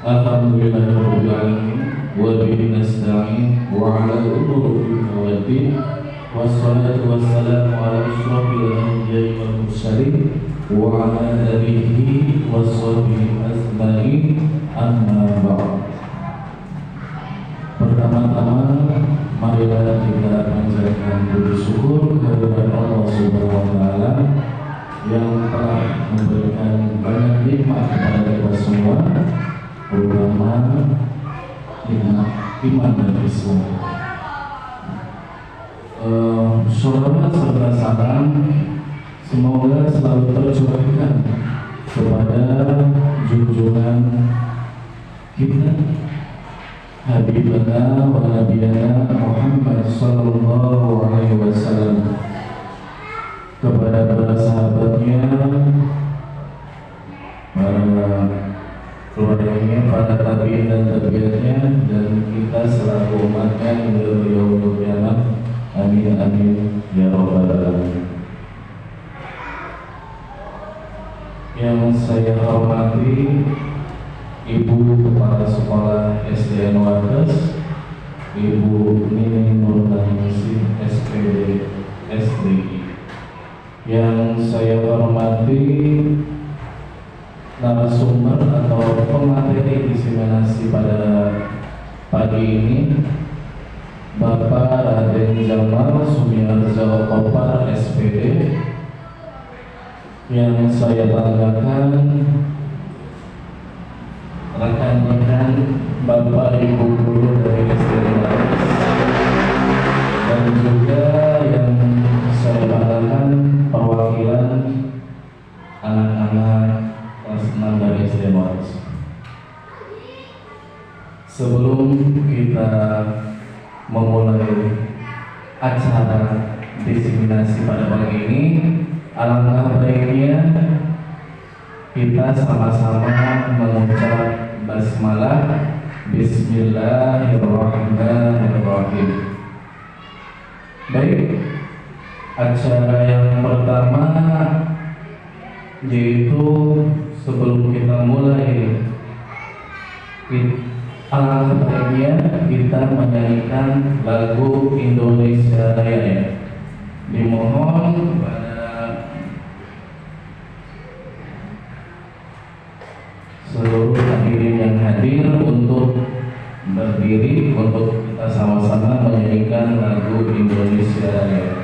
Alhamdulillahirabbil alamin wa bihi nasta'in wa 'ala umuri dunya waddin wassalatu wassalamu 'ala asyrofil anbiya'i wal mursalin wa 'ala alihi washabihi ajma'in amma ba'd. Pertama-tama marilah kita panjatkan puji syukur kehadirat Allah Subhanahu wa taala yang telah memberikan banyak nikmat kepada kita semua, terutama nikmat iman dan Islam. Sholawat serta salam semoga selalu tercurahkan kepada junjungan kita Habibana wa Nabiyana Muhammad sallallahu alaihi wasallam, kepada para sahabatnya, para keluarganya, para tabi'in dan tabi'atnya, dan kita selaku umatnya hingga beliau kiamat. Amin amin ya rabbal alamin. Yang saya hormati Ibu Kepala Sekolah SDN Wates, Ibu Nini Nurtanisi SPD SDI. Yang saya hormati narasumber atau pemateri diseminasi pada pagi ini, Bapak Raden Jamal Sumiarza Kopar SPD. Yang saya banggakan rekan-rekan Bapak Ibu guru dari SDN Wates, dan juga yang saya banggakan perwakilan anak-anak kelas 6 dari SDN Wates. Sebelum kita memulai acara diseminasi pada pagi ini, alangkah baiknya kita sama-sama mengucap basmalah. Bismillahirrahmanirrahim. Baik, acara yang pertama yaitu sebelum kita mulai, alangkah baiknya kita menyanyikan lagu Indonesia Raya. Dimohon kepada seluruh hadirin yang hadir untuk berdiri untuk kita sama-sama menyanyikan lagu Indonesia Raya.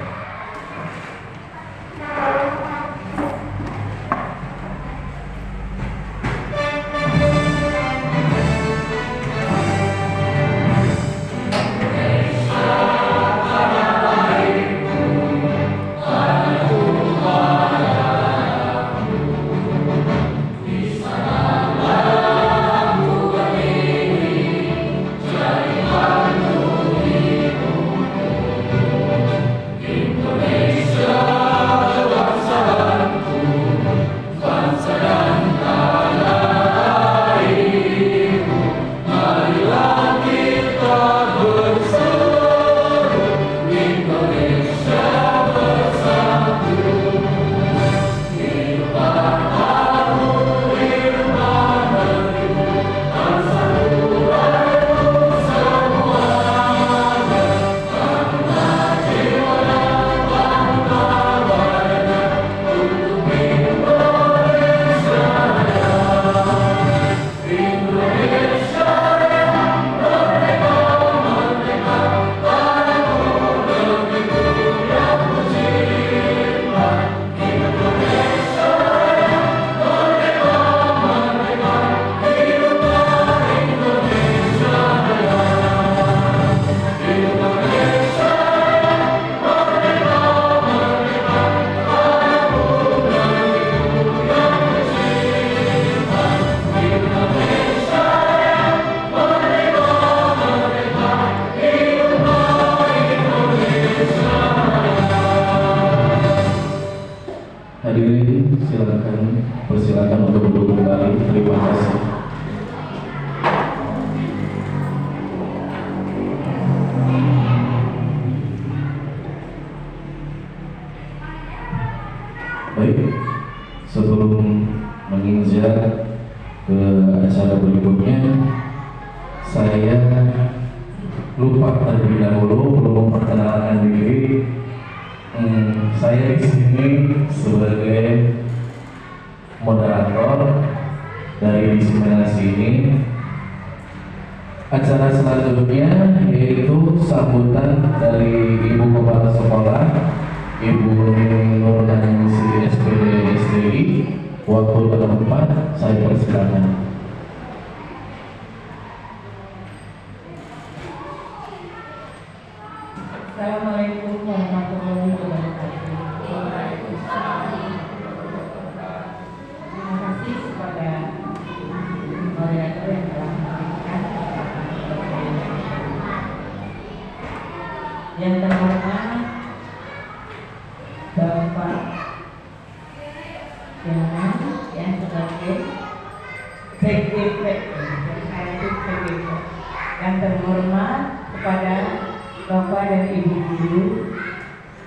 Persilakan untuk duduk kembali. Terima kasih. Baik, sebelum menginjak ke acara berikutnya. Saya lupa terlebih dahulu belum memperkenalkan diri. Saya di sini sebagai moderator dari diseminasi ini. Acara selanjutnya yaitu sambutan dari Ibu Kepala Sekolah, Ibu Nurnaningsi SPD SDI. Waktu keempat, saya persilakan. Assalamualaikum warahmatullahi wabarakatuh. Terima kasih kepada moderator yang telah memberikan. Yang terhormat Bapak yang sebagai CGP, yang terhormat kepada Bapak dan Ibu guru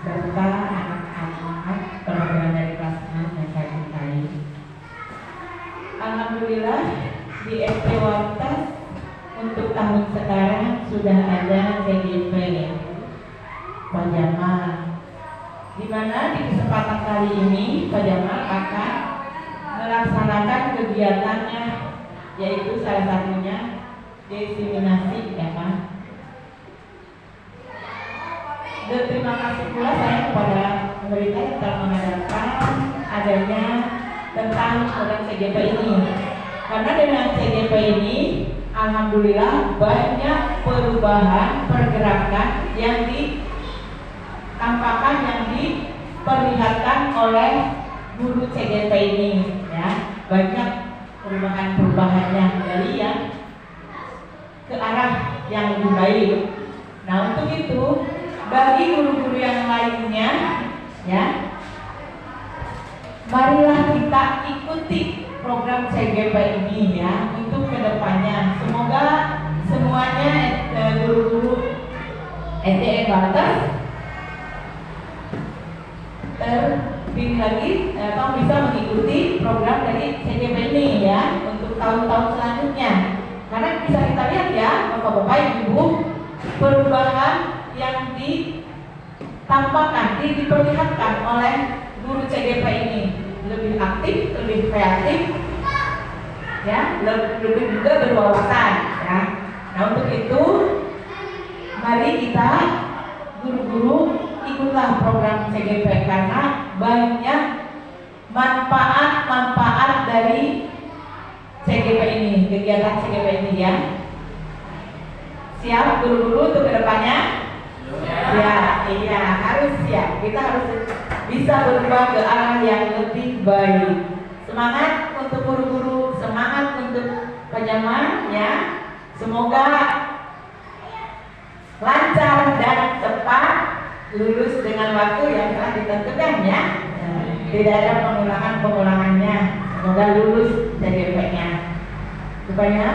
serta anak-anak pelajaran dari kelas 6 yang saya cintai. Alhamdulillah di SD Wartas untuk tahun sekarang sudah ada CGP Pak Jamal, di mana di kesempatan kali ini Pak Jamal akan melaksanakan kegiatannya, yaitu salah satunya diseminasi, ya Pak. Dan terima kasih pula saya kepada pemerintah yang telah mengadakan adanya tentang program CGP ini. Karena dengan CGP ini, alhamdulillah banyak perubahan pergerakan yang ditampakkan, yang diperlihatkan oleh guru CGP ini, ya. Banyak perubahan-perubahannya dari yang ke arah yang lebih baik. Nah, untuk itu bagi guru-guru yang lainnya, ya, marilah kita ikuti program CGP ini, ya, untuk kedepannya. Semoga semuanya guru-guru SD Wartas terpilih lagi atau bisa mengikuti program dari CGP ini, ya, untuk tahun-tahun selanjutnya. Karena bisa kita lihat, ya, Bapak-bapak, Ibu, perubahan yang ditampakkan, diperlihatkan oleh guru CGP ini lebih aktif, lebih kreatif, ya, lebih juga berwawasan, ya. Nah, untuk itu mari kita guru-guru ikutlah program CGP karena banyak manfaat dari CGP ini, kegiatan CGP ini, ya. Siap guru-guru untuk kedepannya? Ya, iya, harus siap. Kita harus bisa berubah ke arah yang lebih baik. Semangat untuk guru-guru, semangat untuk penyaman, ya. Semoga lancar dan cepat lulus dengan waktu yang telah ditentukan, ya. Tidak ada pengulangan-pengulangannya. Semoga lulus CGP-nya. Supaya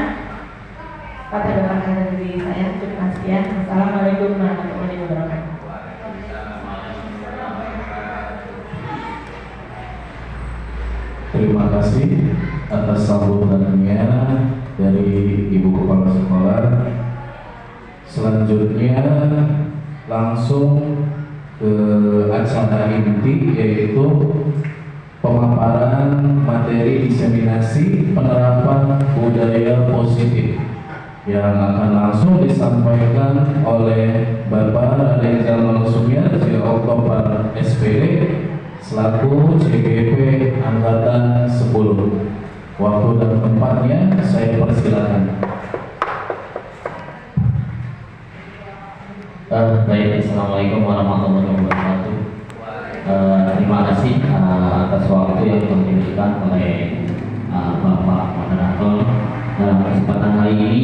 kata-kata dari saya cukup sekian. Assalamualaikum warahmatullahi wabarakatuh. Terima kasih atas sambutannya dari Ibu Kepala Sekolah. Selanjutnya langsung ke acara inti, yaitu pemaparan materi diseminasi penerapan budaya positif yang akan langsung disampaikan oleh Bapak Raden Jalmal Sumiarji Oktober SPD selaku CGP Angkatan 10. Waktu dan tempatnya saya persilakan. Baik, Assalamualaikum warahmatullahi wabarakatuh. Terima kasih atas waktu yang telah diberikan oleh Bapak Moderator. Dalam kesempatan hari ini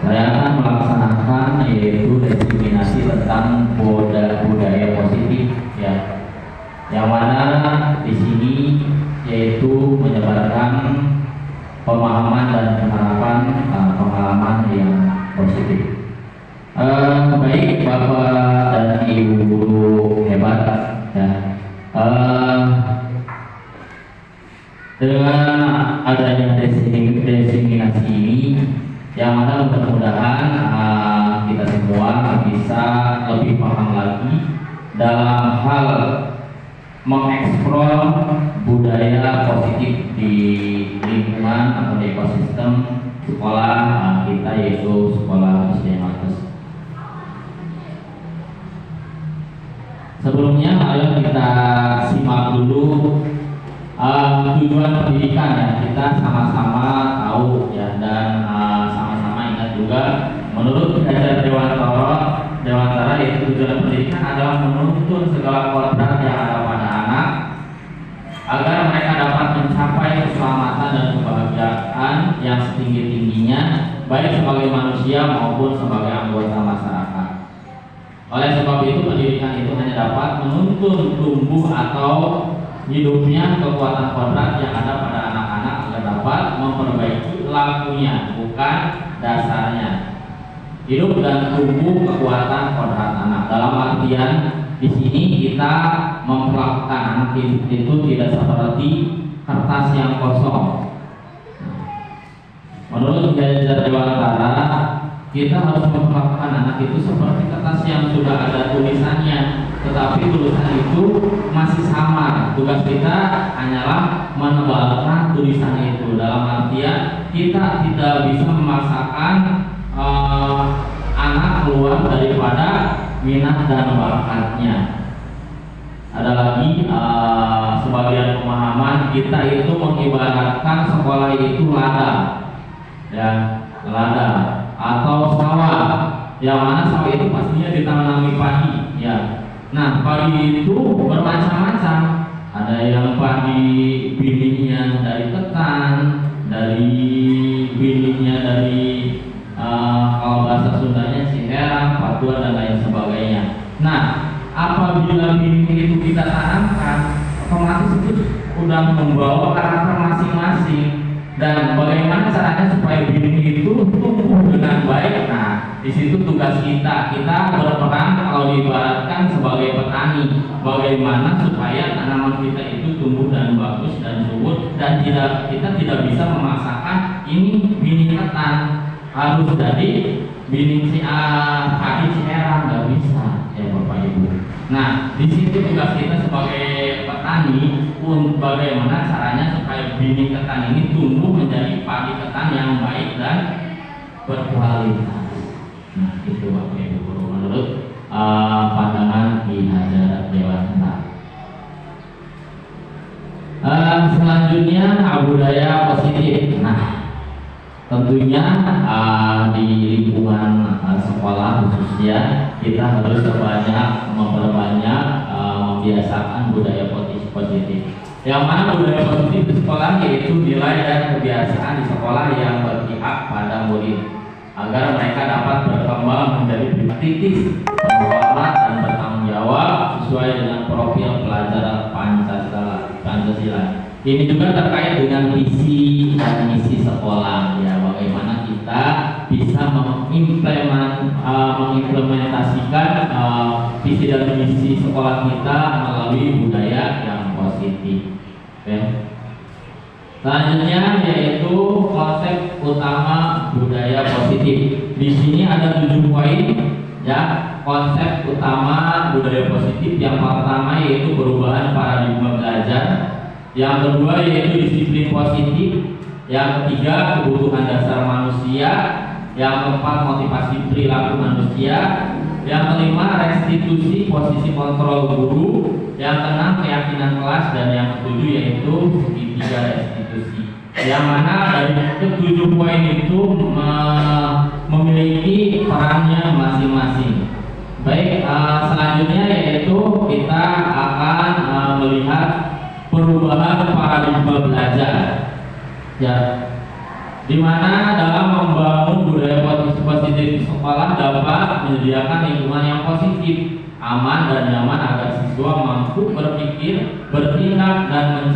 saya akan melaksanakan yaitu diseminasi tentang budaya positif, ya, yang mana di sini yaitu menyebarkan pemahaman dan penerapan pengalaman yang positif. Baik Bapak dan Ibu guru hebat, ya. Dengan adanya sekolah kita, yaitu sekolah SD Markes. Sebelumnya ayo kita simak dulu tujuan pendidikan ya. Kita sama-sama tahu ya, dan sama-sama ingat juga menurut Ki Hajar Dewantara yaitu tujuan pendidikan adalah menuntun segala kodrat yang ada pada anak agar mereka dapat mencapai keselamatan dan kebahagiaan yang setinggi-tingginya, baik sebagai manusia maupun sebagai anggota masyarakat. Oleh sebab itu, pendidikan itu hanya dapat menuntun tumbuh atau hidupnya kekuatan kodrat yang ada pada anak-anak agar dapat memperbaiki lakunya, bukan dasarnya. Hidup dan tumbuh kekuatan kodrat anak. Dalam artian di sini kita memperlakukan anak itu tidak seperti kertas yang kosong. Menurut Ki Hajar Dewantara, kita harus memperlakukan anak itu seperti kertas yang sudah ada tulisannya, tetapi tulisan itu masih samar. Tugas kita hanyalah menebalkan tulisan itu. Dalam artian kita tidak bisa memaksakan anak keluar daripada minat dan bakatnya. Ada lagi sebagian pemahaman kita itu mengibaratkan sekolah itu ladang, ya, ladang atau sawah, yang mana sawah itu pastinya ditanami padi, ya. Nah, padi itu bermacam-macam. Ada yang padi bininya dari ketan, dari bininya dari kalau bahasa Sundanya Ciherang, Patuan dan lain sebagainya. Nah, apabila bini itu kita tanamkan, otomatis itu sudah membawa karakter masing-masing. Dan bagaimana caranya supaya bini itu tumbuh dengan baik? Nah, di situ tugas kita berperan kalau diibaratkan sebagai petani. Bagaimana supaya tanaman kita itu tumbuh dan bagus dan subur, dan kita tidak bisa memaksakan ini bini ketan harus jadi bini padi Ciherang, nggak bisa ya Bapak Ibu. Nah, di situ tugas kita sebagai petani untuk bagaimana caranya supaya bini ketan ini tumbuh menjadi padi ketan yang baik dan berkualitas. Nah, itu Bapak Ibu guru menurut pandangan Ki Hajar Dewantara. Selanjutnya budaya positif. Nah, tentunya di lingkungan sekolah khususnya kita harus memperbanyak membiasakan budaya positif. Yang mana budaya positif di sekolah yaitu nilai dan kebiasaan di sekolah yang berpihak pada murid agar mereka dapat berkembang menjadi kritis, berhormat dan bertanggung jawab sesuai dengan profil pelajar Pancasila. Ini juga terkait dengan visi dan misi sekolah, ya, bagaimana kita bisa mengimplementasikan visi dan misi sekolah kita melalui budaya yang positif. Okay. Selanjutnya yaitu konsep utama budaya positif. Di sini ada 7 poin, ya, konsep utama budaya positif. Yang pertama yaitu perubahan paradigma belajar. Yang kedua yaitu disiplin positif. Yang ketiga kebutuhan dasar manusia. Yang keempat motivasi perilaku manusia. Yang kelima restitusi posisi kontrol guru. Yang keenam keyakinan kelas. Dan yang ketujuh yaitu segitiga restitusi. Yang mana dari ke-7 poin itu memiliki perannya masing-masing. Baik, selanjutnya yaitu kita akan melihat perubahan paradigma belajar, ya, di mana dalam membangun budaya positif di sekolah dapat menyediakan lingkungan yang positif, aman dan nyaman agar siswa mampu berpikir, bertindak dan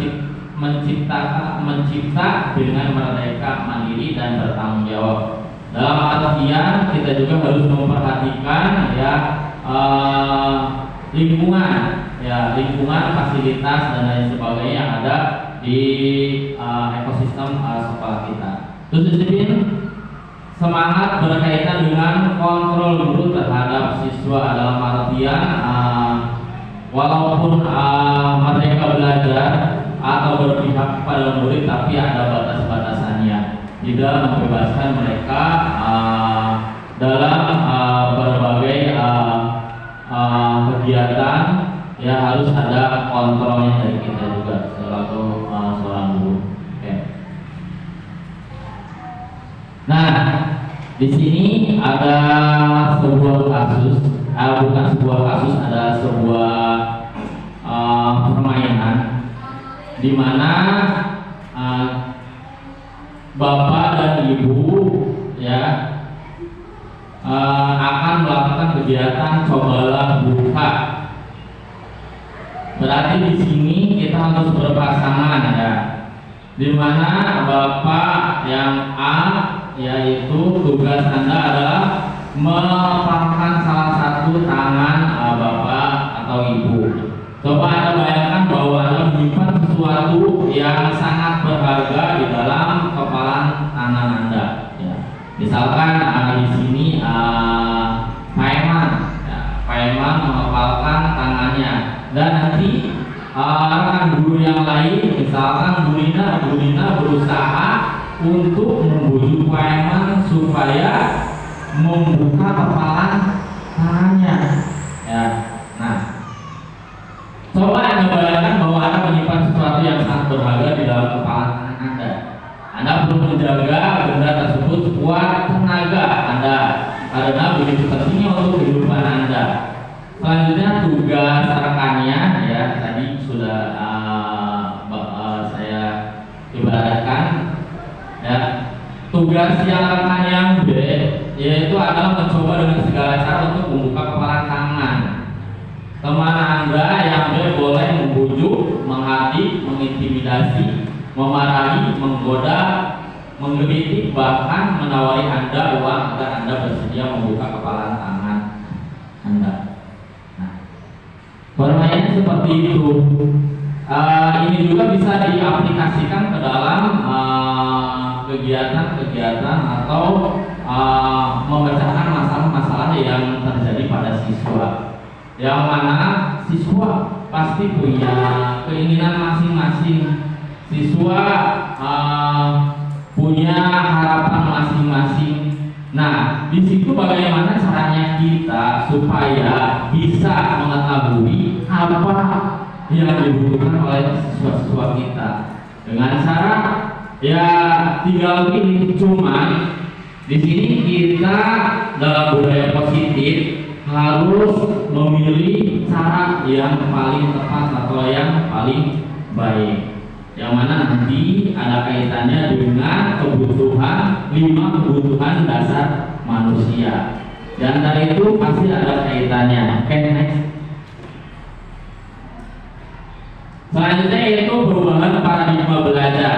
mencipta dengan merdeka, mandiri dan bertanggung jawab. Dalam artian kita juga harus memperhatikan, ya, lingkungan, fasilitas dan lain sebagainya yang ada di ekosistem sekolah kita. Terus semangat berkaitan dengan kontrol guru terhadap siswa, dalam artian walaupun mereka belajar atau berpihak kepada murid, tapi ada batas-batasannya. tidak membebaskan mereka dalam berbagai kegiatan. Ya harus ada kontrolnya dari kita juga selaku seorang guru. Oke. Nah, di sini ada sebuah kasus, bukan sebuah kasus, ada sebuah permainan di mana bapak dan ibu ya akan melakukan kegiatan cobalah buka. Berarti di sini kita harus berpasangan ya, di mana bapak yang A yaitu tugas Anda adalah melepaskan salah satu tangan bapak atau ibu. Coba Anda bayangkan bahwa Anda menyimpan sesuatu yang sangat berharga di dalam kepalan tangan Anda. Ya. Misalkan di sini Pak Eman mengepalkan tangannya, dan nanti rekan guru yang lain, misalkan Bu Nina berusaha untuk membujuk Pak Eman supaya membuka kepalan tangannya. Ya. Nah, coba Anda bayangkan bahwa Anda menyimpan sesuatu yang sangat berharga di dalam kepala tangan Anda. Anda perlu menjaga benda tersebut sekuat tenaga Anda, karena begitu pentingnya untuk kehidupan Anda. Selanjutnya tugas rekannya ya tadi sudah saya ibaratkan ya. Tugas yang rekan yang B yaitu adalah mencoba dengan segala cara untuk membuka kepala tangan teman Anda yang B. Boleh membujuk, menghadik, mengintimidasi, memarahi, menggoda, menggelitik, bahkan menawari Anda uang agar Anda bersedia membuka kepala tangan Anda. Nah, permainan seperti itu ini juga bisa diaplikasikan ke dalam kegiatan-kegiatan atau memecahkan masalah-masalah yang terjadi pada siswa, yang mana siswa pasti punya keinginan masing-masing, siswa punya harapan masing-masing. Nah, di situ bagaimana caranya kita supaya bisa mengetahui apa yang dibutuhkan oleh siswa-siswa kita dengan cara ya tinggal pilih. Cuman di sini kita dalam budaya positif harus memilih cara yang paling tepat atau yang paling baik, yang mana nanti ada kaitannya dengan kebutuhan 5 kebutuhan dasar manusia. Dan dari itu pasti ada kaitannya. Oke, next. Selanjutnya yaitu perubahan paradigma belajar,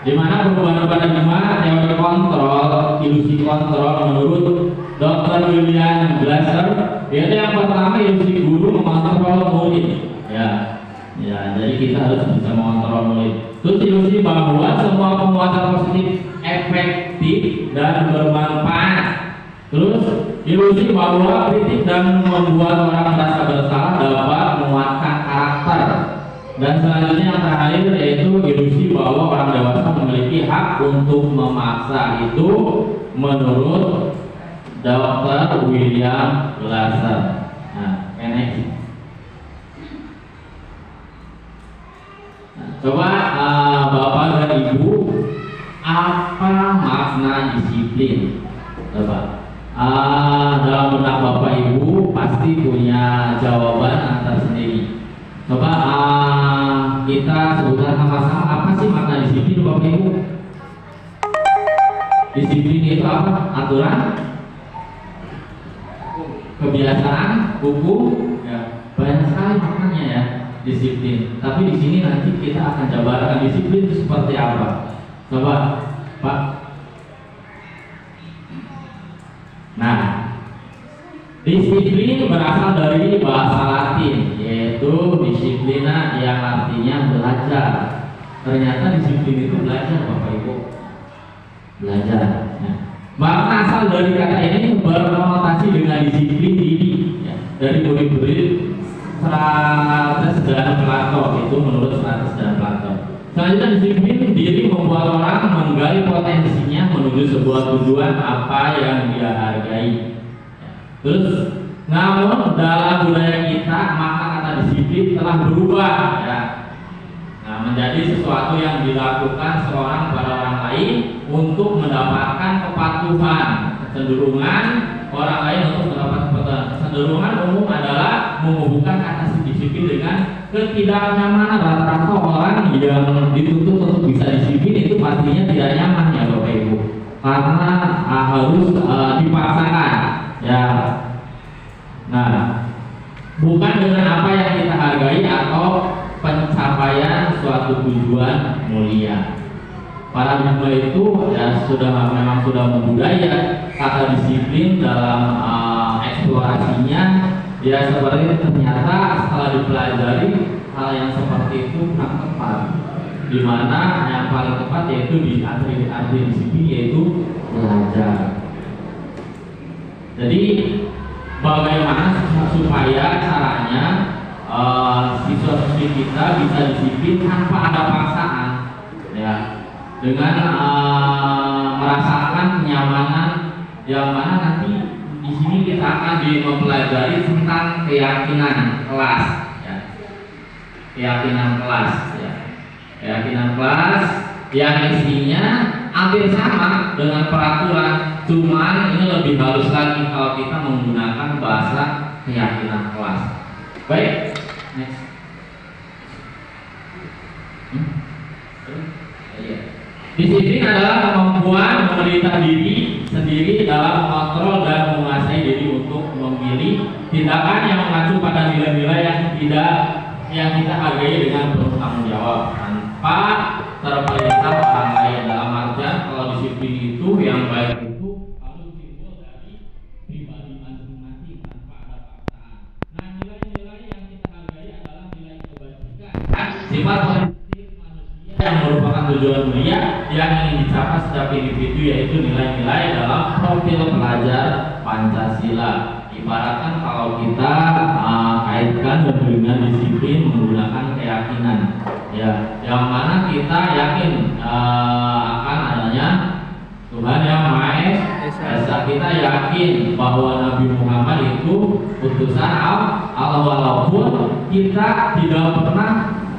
di mana perubahan paradigma teori kontrol, ilusi kontrol menurut Dr. William Glasser, yaitu yang pertama ilusi guru mengontrol murid. Ya, jadi kita harus bisa mengontrol murid. Terus ilusi bahwa semua penguatan positif efektif dan bermanfaat. Terus ilusi bahwa kritik dan membuat orang merasa bersalah dapat menguatkan karakter. Dan selanjutnya yang terakhir yaitu ilusi bahwa orang dewasa memiliki hak untuk memaksa, itu menurut Dr. William Glasser. Nah, next. Coba Bapak dan Ibu, apa makna disiplin? Coba dalam benak Bapak Ibu pasti punya jawaban tersendiri. Coba kita sebutkan sama-sama apa sih makna disiplin Bapak Ibu? Disiplin itu apa? Aturan, kebiasaan, hukum, ya, banyak sekali maknanya ya. Disiplin. Tapi di sini nanti kita akan jabarkan disiplin itu seperti apa. Coba, Pak. Nah, disiplin berasal dari bahasa Latin, yaitu disiplina, yang artinya belajar. Ternyata disiplin itu belajar, Bapak Ibu. Belajar. Ya. Makna asal dari kata ini berkonotasi dengan disiplin diri, ya, dari murid-murid Socrates dan Plato, itu menurut Socrates dan Plato. Selanjutnya disiplin diri membuat orang menggali potensinya, menuju sebuah tujuan apa yang dia hargai. Terus, namun dalam budaya kita maka kata disiplin telah berubah ya. Nah, menjadi sesuatu yang dilakukan seorang pada orang lain untuk mendapatkan kepatuhan, kecenderungan orang lain untuk mendapat kepatuhan. Kecenderungan umum adalah menghubungkan kata disiplin dengan ketidaknyamanan. Rata-rata orang yang dituntut untuk bisa disiplin itu pastinya tidak nyaman ya Bapak Ibu, karena harus dipaksakan ya. Nah, bukan dengan apa yang kita hargai atau pencapaian suatu tujuan mulia. Paradigma itu ya memang sudah membudaya kata disiplin dalam eksplorasinya. Ya seperti ternyata setelah dipelajari hal yang seperti itu kurang tepat, dimana yang paling tepat yaitu di arti disiplin yaitu belajar. Jadi bagaimana supaya caranya siswa-siswi kita bisa disiplin tanpa ada paksaan ya, dengan merasakan kenyamanan yang mana nanti di sini kita akan mempelajari tentang keyakinan kelas ya. Keyakinan kelas ya. Keyakinan kelas yang isinya hampir sama dengan peraturan, cuman ini lebih halus lagi kalau kita menggunakan bahasa keyakinan kelas. Baik, next. Disiplin adalah kemampuan memerintah diri sendiri dalam mengontrol dan menguasai diri untuk memilih tindakan yang mengacu pada nilai-nilai yang kita hargai dengan penuh tanggung jawab tanpa terperintah orang lain. Dalam artian kalau disiplin itu yang baik itu harus timbul dari pribadi masing-masing tanpa ada paksaan. Nah, nilai-nilai yang kita hargai adalah nilai kebajikan, sifat yang merupakan tujuan mulia yang ingin dicapai setiap individu, yaitu nilai-nilai dalam profil pelajar Pancasila. Ibaratkan kalau kita kaitkan dengan disiplin menggunakan keyakinan ya, yang mana kita yakin akan adanya Tuhan yang Maha Esa. Kita yakin bahwa Nabi Muhammad itu utusan Allah, walaupun kita tidak pernah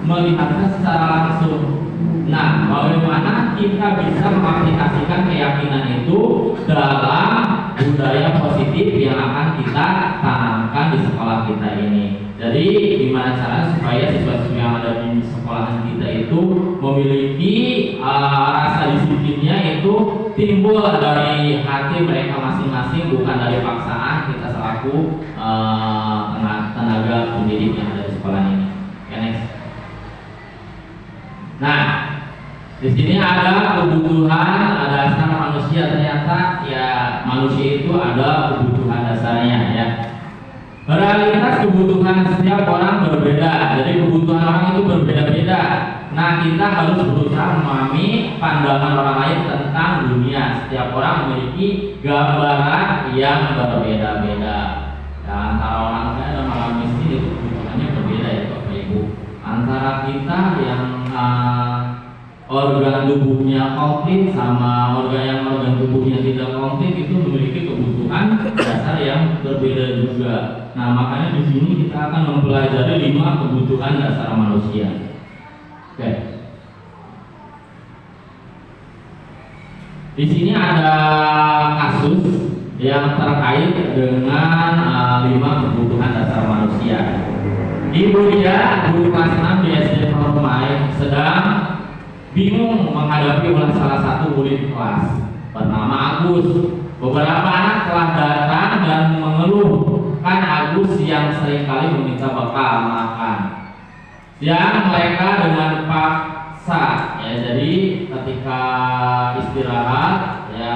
melihatnya secara langsung. Nah, bagaimana kita bisa mengaplikasikan keyakinan itu dalam budaya positif yang akan kita tanamkan di sekolah kita ini. Jadi, gimana caranya supaya siswa-siswa yang ada di sekolahan kita itu memiliki rasa disiplinnya itu timbul dari hati mereka masing-masing, bukan dari paksaan kita selaku tenaga pendidik yang ada di sekolah ini. Okay, next. Nah, di sini ada kebutuhan dasar manusia. Ternyata ya manusia itu ada kebutuhan dasarnya ya. Realitas kebutuhan setiap orang berbeda. Jadi kebutuhan orang itu berbeda-beda. Nah, kita harus berusaha memahami pandangan orang lain tentang dunia. Setiap orang memiliki gambaran yang berbeda-beda. Ya, antara orang kaya dan orang miskin itu kebutuhannya berbeda ya Bapak Ibu. Antara kita yang organ tubuhnya komplit sama organ tubuhnya tidak komplit itu memiliki kebutuhan dasar yang berbeda juga. Nah, makanya di sini kita akan mempelajari 5 kebutuhan dasar manusia. Oke. Di sini ada kasus yang terkait dengan 5 kebutuhan dasar manusia. Ibu dia guru kelas 6 di SD Permai sedang bingung menghadapi salah satu murid kelas bernama Agus. Beberapa anak telah datang dan mengeluhkan Agus yang seringkali meminta bekal makan yang mereka dengan paksa ya. Jadi ketika istirahat ya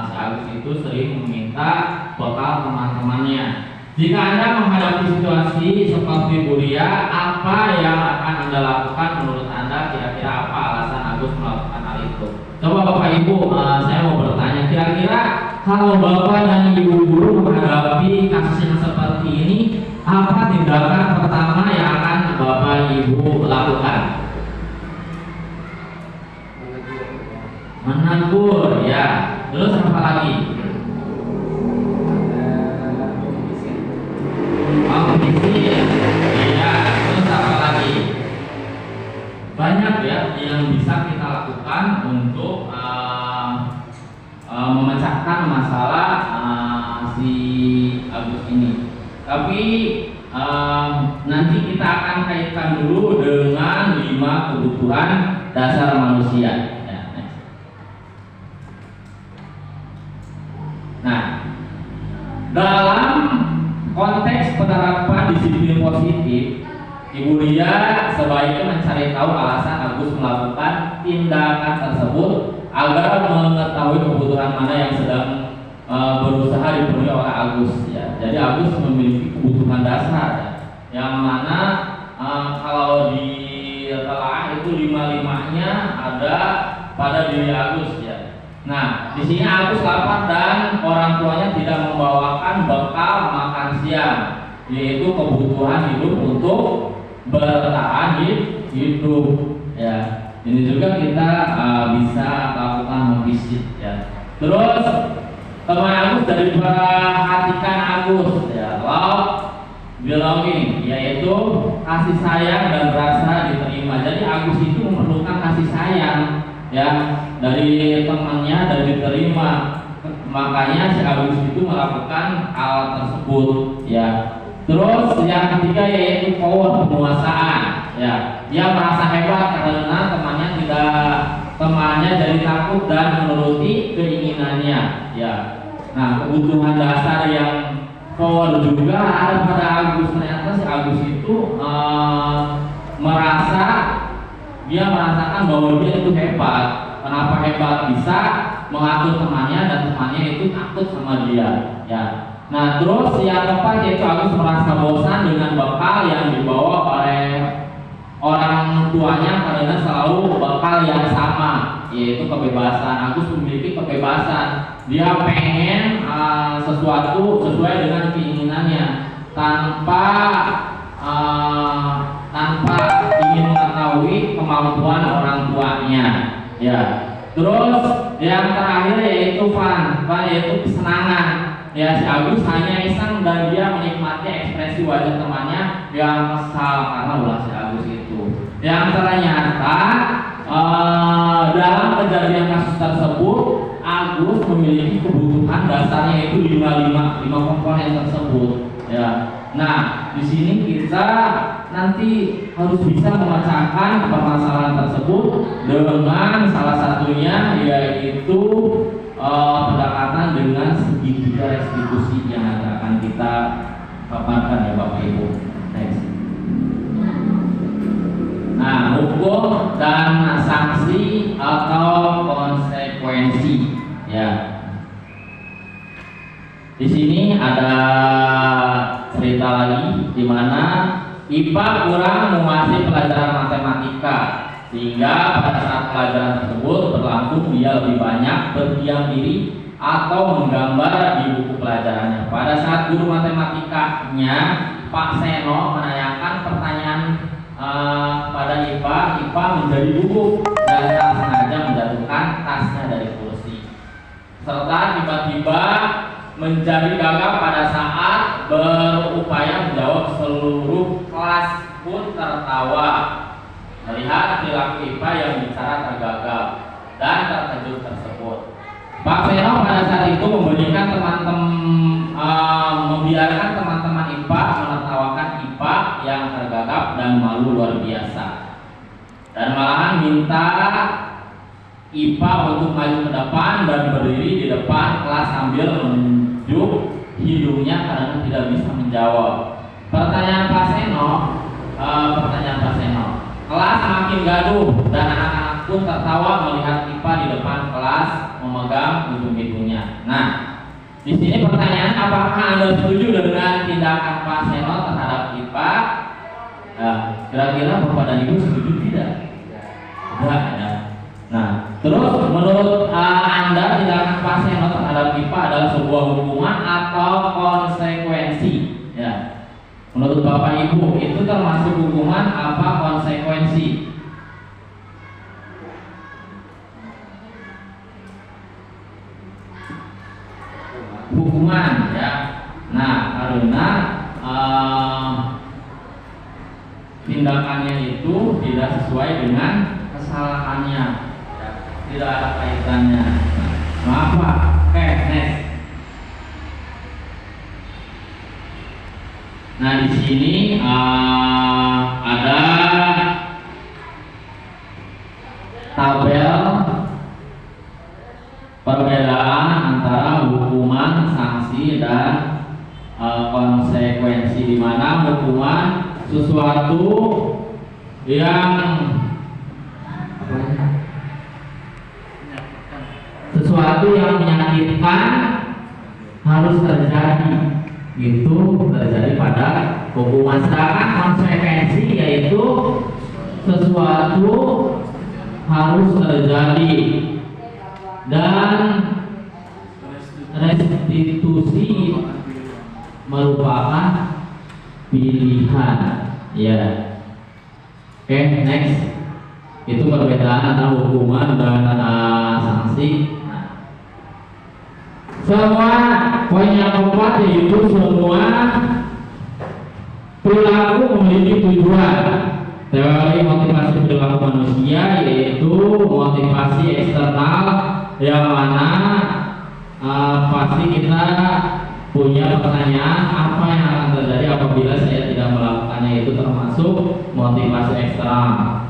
si Agus itu sering meminta bekal teman-temannya. Jika Anda menghadapi situasi seperti Buria, apa yang akan Anda lakukan menurut Anda? Kira-kira apa alasan Agus melakukan hal itu? Coba Bapak Ibu, saya mau bertanya, kira-kira kalau Bapak dan Ibu guru menghadapi kasus yang seperti ini, apa tindakan pertama yang akan Bapak Ibu lakukan? Menegur, ya. Terus apa lagi? Menyisir, ya. Terus apa lagi? Banyak ya yang bisa kita lakukan untuk memecahkan masalah si Agus ini. Tapi nanti kita akan kaitkan dulu dengan 5 kebutuhan dasar manusia. Ya, nah, dalam konteks penerapan disiplin positif, Ibu Lia sebaiknya mencari tahu alasan Agus melakukan tindakan tersebut agar mengetahui kebutuhan mana yang sedang berusaha dipenuhi oleh Agus. Ya. Jadi Agus memiliki kebutuhan dasar, ya, yang mana kalau ditelaah itu 5-5-nya ada pada diri Agus. Ya. Nah, di sini Agus lapar dan orang tuanya tidak membawakan bekal makan siang, yaitu kebutuhan hidup untuk bertahan hidup. Ya, ini juga kita bisa lakukan memvisit. Ya. Terus teman Agus dari perhatikan Agus, ya, love, belonging, yaitu kasih sayang dan rasa diterima. Jadi Agus itu memerlukan kasih sayang, ya, dari temannya dan diterima. Makanya si Agus itu melakukan hal tersebut, ya. Terus yang ketiga yaitu power, penguasaan, ya. Dia merasa hebat karena temannya jadi takut dan menuruti keinginannya, ya. Nah, kebutuhan dasar yang power juga ada pada Agus. Ternyata si Agus itu merasakan bahwa dia itu hebat. Kenapa hebat? Bisa mengatur temannya dan temannya itu takut sama dia, ya. Nah, terus yang keempat yaitu Agus merasa bosan dengan bekal yang dibawa oleh orang tuanya karena selalu bekal yang sama, yaitu kebebasan. Agus memiliki kebebasan. Dia pengen sesuatu sesuai dengan keinginannya tanpa ingin mengetahui kemampuan orang tuanya, ya. Terus yang terakhir yaitu fun yaitu kesenangan. Ya, si Agus hanya iseng dan dia menikmati ekspresi wajah temannya yang kesal karena ulah si Agus itu. Yang ternyata dalam kejadian kasus tersebut Agus memiliki kebutuhan dasarnya yaitu 5 komponen tersebut. Ya. Nah, di sini kita nanti harus bisa memecahkan permasalahan tersebut dengan salah satunya yaitu pendekatan dengan segitiga restitusi yang akan kita paparkan, ya Bapak Ibu. Next. Nah, hukum dan sanksi atau konsekuensi, ya. Di sini ada cerita lagi di mana IPA kurang menguasai pelajaran matematika, sehingga pada saat pelajaran tersebut berlangsung dia lebih banyak berdiam diri atau menggambar di buku pelajarannya. Pada saat guru matematikanya Pak Seno menanyakan pertanyaan pada IPA menjadi gugup dan tak sengaja menjatuhkan tasnya dari kursi, serta tiba-tiba menjadi gagap pada saat berupaya menjawab. Seluruh kelas pun tertawa melihat perilaku IPA yang bicara tergagap dan terkejut tersebut. Pak Seno pada saat itu membiarkan teman-teman IPA menertawakan IPA yang tergagap dan malu luar biasa, dan malahan minta IPA untuk maju ke depan dan berdiri di depan kelas sambil menunjuk hidungnya karena tidak bisa menjawab. Pertanyaan Pak Seno, kelas makin gaduh dan anak-anak pun tertawa melihat IPA di depan kelas memegang ujung hidungnya. Nah, di sini pertanyaan, apakah Anda setuju dengan tindakan Pak Seno terhadap IPA? Kira-kira Bapak dan Ibu setuju tidak? Tidak, ya. Nah, terus menurut Anda tindakan Pak Seno terhadap IPA adalah sebuah hukuman atau konsekuensi? Ya. Menurut Bapak Ibu itu termasuk hukuman apa konsekuensi? hukuman ya. Nah, karena tindakannya itu tidak sesuai dengan kesalahannya, ya, tidak ada kaitannya. Maaf Pak. Oke, next. Nah, di sini ada tabel perbedaan antara hukuman, sanksi, dan konsekuensi, di mana hukuman sesuatu yang menyakitkan harus terjadi, itu terjadi pada hukuman. Sedangkan konsekuensi yaitu sesuatu harus terjadi, dan restitusi merupakan pilihan ya. Oke, next. Itu perbedaan antara hukuman dan sanksi. Semua poin yang keempat yaitu semua perilaku memiliki tujuan. Teori motivasi perilaku manusia yaitu motivasi eksternal, yang mana pasti kita punya pertanyaan apa yang akan terjadi apabila saya tidak melakukannya, itu termasuk motivasi eksternal.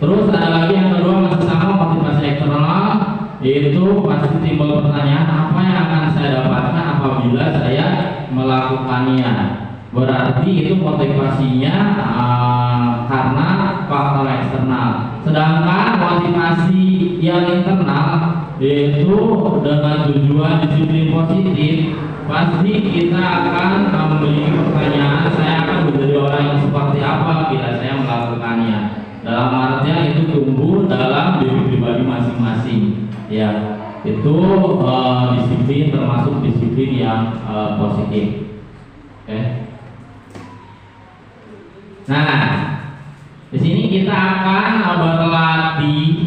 Terus ada lagi yang kedua masih sama motivasi eksternal, yaitu pasti timbul pertanyaan apa yang akan saya dapatkan apabila saya melakukannya. Berarti itu motivasinya karena faktor eksternal. Sedangkan motivasi yang internal yaitu dengan tujuan disiplin positif, pasti kita akan memiliki pertanyaan, saya akan menjadi orang yang seperti apa bila saya melakukannya. Dalam artian itu tumbuh dalam diri pribadi masing-masing. Ya, itu disiplin termasuk disiplin yang positif. Oke. Nah, di sini kita akan berlatih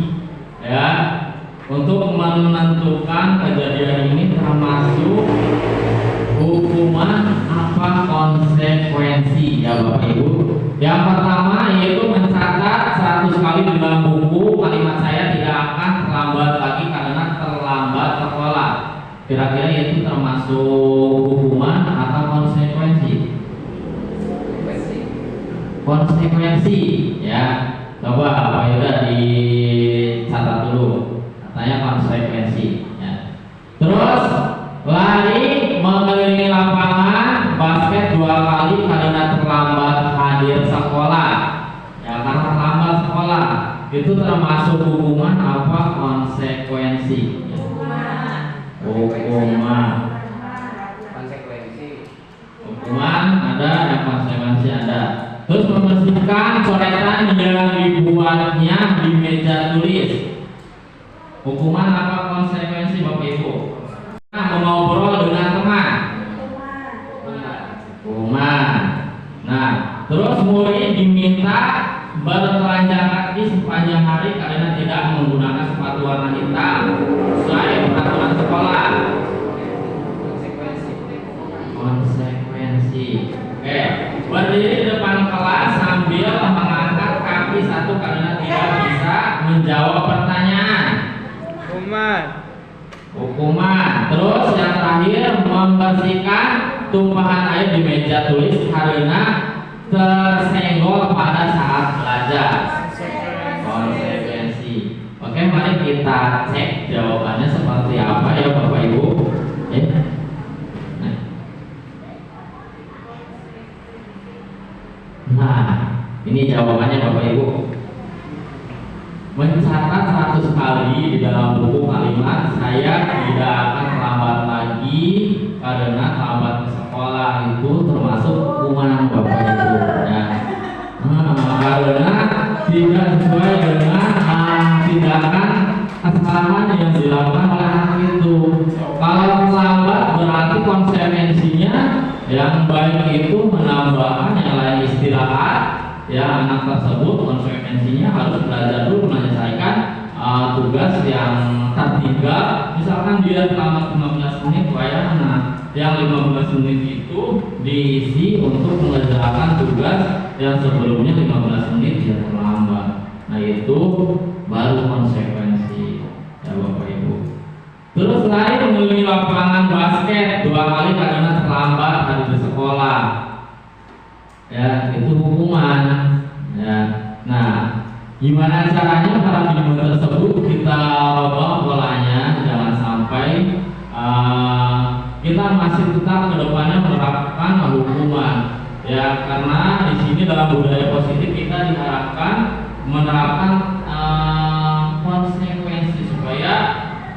ya untuk menentukan kejadian ini, termasuk hukuman apa konsekuensi ya Bapak Ibu. Yang pertama yaitu mencatat 100 kali di dalam buku kalimat saya tidak akan terlambat lagi karena terlambat sekolah. Kira-kira itu termasuk hukuman atau konsekuensi? Konsekuensi ya. Coba Pak Yuda dicatat dulu, katanya konsekuensi ya. Terus lari mengelilingi lapangan basket 2 kali karena terlambat hadir sekolah ya, karena terlambat sekolah, itu termasuk hukuman apa konsekuensi ya? Hukuman. Hukuman ada, yang konsekuensi ada. Terus membersihkan coretan yang dibuatnya di meja tulis. Hukuman apa konsekuensi Bapak Ibu? Nah, mengobrol dengan teman. Hukuman. Nah, terus murid diminta bertelanjang kaki sepanjang hari karena tidak menggunakan sepatu warna hitam sesuai peraturan sekolah. Konsekuensi. Oke. Berdiri di depan kelas sambil mengangkat kaki satu karena tidak bisa menjawab pertanyaan. Hukuman. Terus yang terakhir membersihkan tumpahan air di meja tulis karena tersenggol pada saat belajar. Konsekuensi. Oke, mari kita cek jawabannya seperti apa ya Bapak Ibu. Nah, ini jawabannya Bapak Ibu. Mencatat 100 kali di dalam buku kalimat saya tidak akan terlambat lagi karena terlambat ke sekolah, itu termasuk hukuman Bapak Ibu ya. Karena tidak sesuai dengan tindakan kesalahan yang dilakukan oleh anak itu. Kalau terlambat berarti konsekuensinya yang baik itu menambahkan yang lain istirahat ya, anak tersebut konsekuensinya harus belajar dulu menyelesaikan tugas yang tertiga, misalkan dia selama 15 menit wayang, yang 15 menit itu diisi untuk mengerjakan tugas yang sebelumnya 15 menit dia terlambat. Nah itu baru konsekuensi ya Bapak Ibu. Terus lain mengunjungi lapangan basket 2 kali karena terlambat hari di sekolah, ya itu hukuman. Ya, nah gimana caranya paradigma tersebut kita bawa polanya, jangan sampai kita masih tetap kedepannya menerapkan hukuman, ya karena di sini dalam budaya positif kita diharapkan menerapkan konsekuensi supaya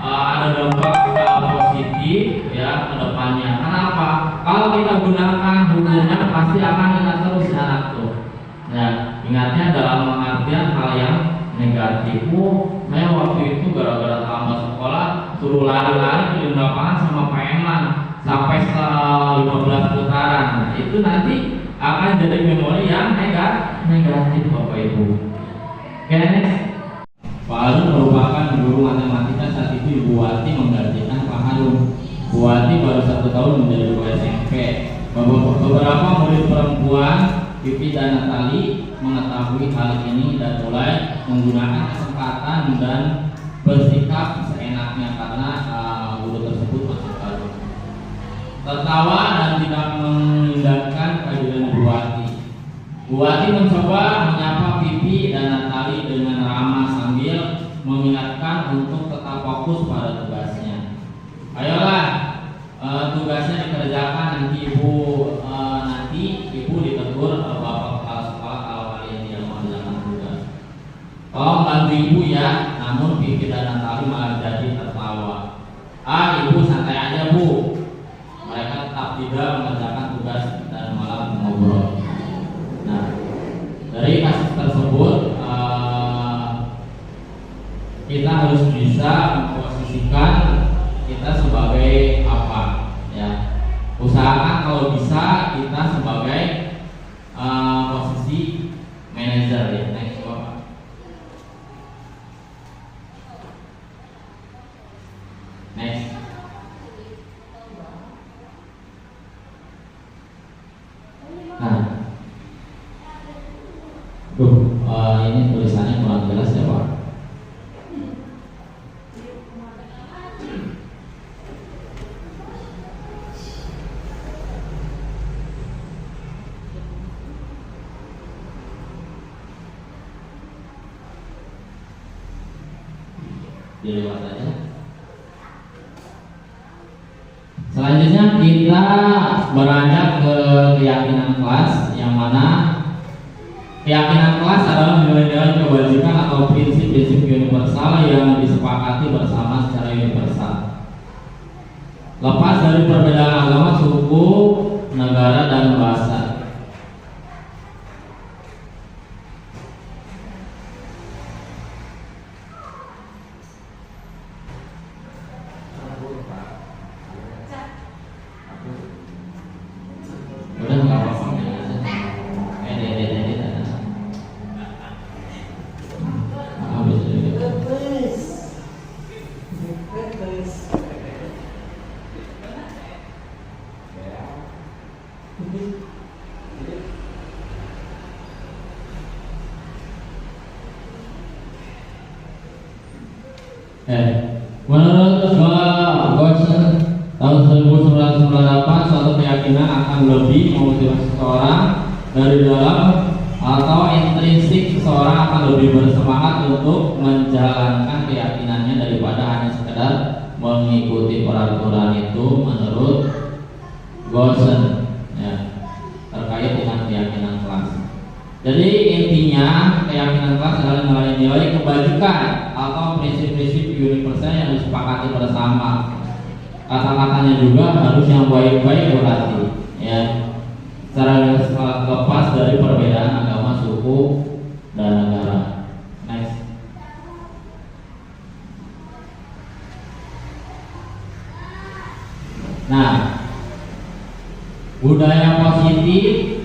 ada dampak positif ya kedepannya. Kenapa? Kalau kita gunakan hukumnya pasti akan ingat terus anak tuh. Ya ingatnya dalam pengertian hal yang negatif. Saya waktu itu gara-gara terlambat sekolah suruh lari-lari di lapangan sama preman sampai 15 putaran. Nah, itu nanti akan jadi memori yang negatif Bapak Ibu. Oke, next. Pak Harun merupakan guru matematika saat itu Ibu Wati menggantikan Pak Harun. Bu Wati baru 1 tahun menjadi guru SMP. Beberapa murid perempuan Pipi dan Natali mengetahui hal ini dan mulai menggunakan kesempatan dan bersikap seenaknya karena guru tersebut masih baru. Tertawa dan tidak mengindahkan kehadiran Bu Wati. Bu Wati mencoba menyapa Pipi dan Natali dengan ramah sambil mengingatkan untuk tetap fokus pada tugasnya. Ayolah, tugasnya dikerjakan, nanti ibu ditegur bapak kepala sekolah kalau kalian tidak mengerjakan tugas. Tolong bantu ibu ya. Namun Pipi dan Natali malah jadi tertawa. Ibu santai aja bu. Mereka tetap tidak mengerjakan tugas dan malah mengobrol. Nah, dari kasus tersebut kita harus bisa memposisikan kita sebagai apa ya. Usahakan kalau bisa kita sebagai posisi manajer ya. Next Bapak. Next. Nah, ini tulisannya kurang jelas ya Pak. Dilewat aja. Selanjutnya kita beranjak ke keyakinan kelas, yang mana keyakinan kelas adalah nilai-nilai kebajikan atau prinsip-prinsip universal yang disepakati bersama secara universal. Lepas dari perbedaan agama, suku, negara, dan bahasa. Menurut Goshen tahun 1998, suatu keyakinan akan lebih memotivasi seseorang dari dalam atau intrinsik seseorang akan lebih bersemangat untuk menjalankan keyakinannya daripada hanya sekedar mengikuti peraturan itu menurut Goshen ya, terkait dengan keyakinan kelas. Jadi intinya keyakinan kelas adalah nilai-nilai kebajikan atau prinsip-prinsip universal yang disepakati bersama. Kata-katanya juga harus yang baik-baik berarti ya. Secara lepas dari perbedaan agama, suku, dan negara. Next. Nah, budaya positif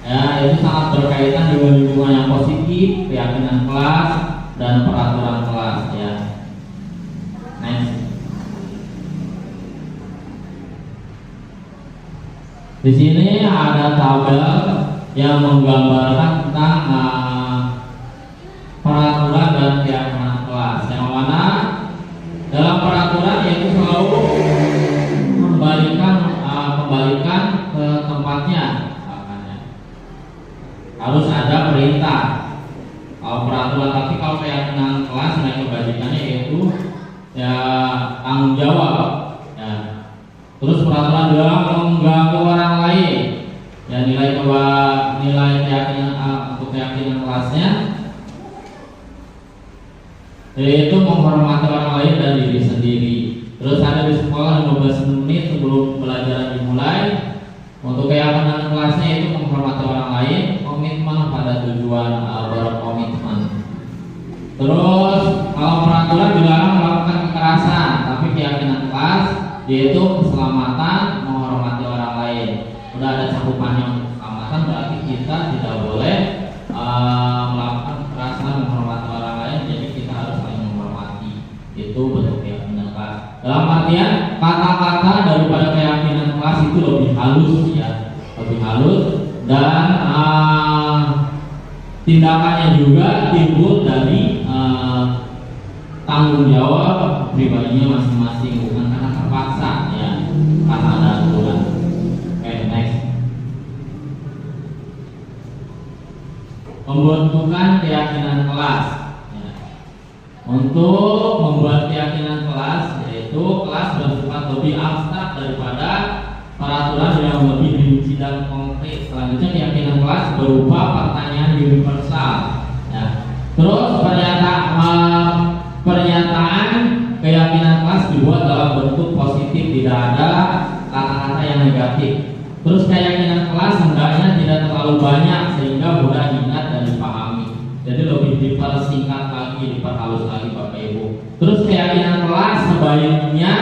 ya itu sangat berkaitan dengan lingkungan yang positif, keyakinan kelas, dan peraturan kelas ya. Di sini ada tabel yang menggambarkan tentang peraturan dan keyakinan kelas. Yang mana dalam peraturan yaitu selalu kembalikan ke tempatnya. Harus ada perintah. Kalau peraturan, tapi kalau keyakinan kelas nilai kebajikannya yaitu ya tanggung jawab. Ya. Terus peraturan juga mengganggu orang lain. Ya nilai keyakinan untuk keyakinan kelasnya yaitu menghormati orang lain dan diri sendiri. Terus ada di sekolah 15 menit sebelum pelajaran dimulai. Untuk keyakinan kelasnya itu menghormati orang lain, komitmen pada tujuan berkomitmen. Terus kalau peraturan dilarang melakukan kekerasan, tapi keyakinan kelas yaitu keselamatan, menghormati orang lain. Udah ada cakupannya untuk keselamatan, berarti kita tidak boleh melakukan kekerasan, menghormati orang lain. Jadi kita harus saling menghormati. Itu bentuk keyakinan kelas. Dalam artian kata-kata daripada keyakinan kelas itu lebih halus ya, lebih halus dan tindakannya juga timbul dari tanggung jawab pribadinya masing-masing, bukan karena terpaksa ya, karena ada aturan. Oke, next. Pembentukan keyakinan kelas. Untuk membuat keyakinan kelas, yaitu kelas bersifat lebih abstrak daripada peraturan yang lebih rinci dan konkret. Selanjutnya keyakinan kelas berupa pertanyaan universal. Ya. Terus pernyataan keyakinan kelas dibuat dalam bentuk positif, tidak ada kata-kata yang negatif. Terus keyakinan kelas hendaknya tidak terlalu banyak sehingga mudah diingat dan dipahami. Jadi lebih dipersingkat lagi, diperhalus lagi Bapak Ibu. Terus keyakinan kelas sebaiknya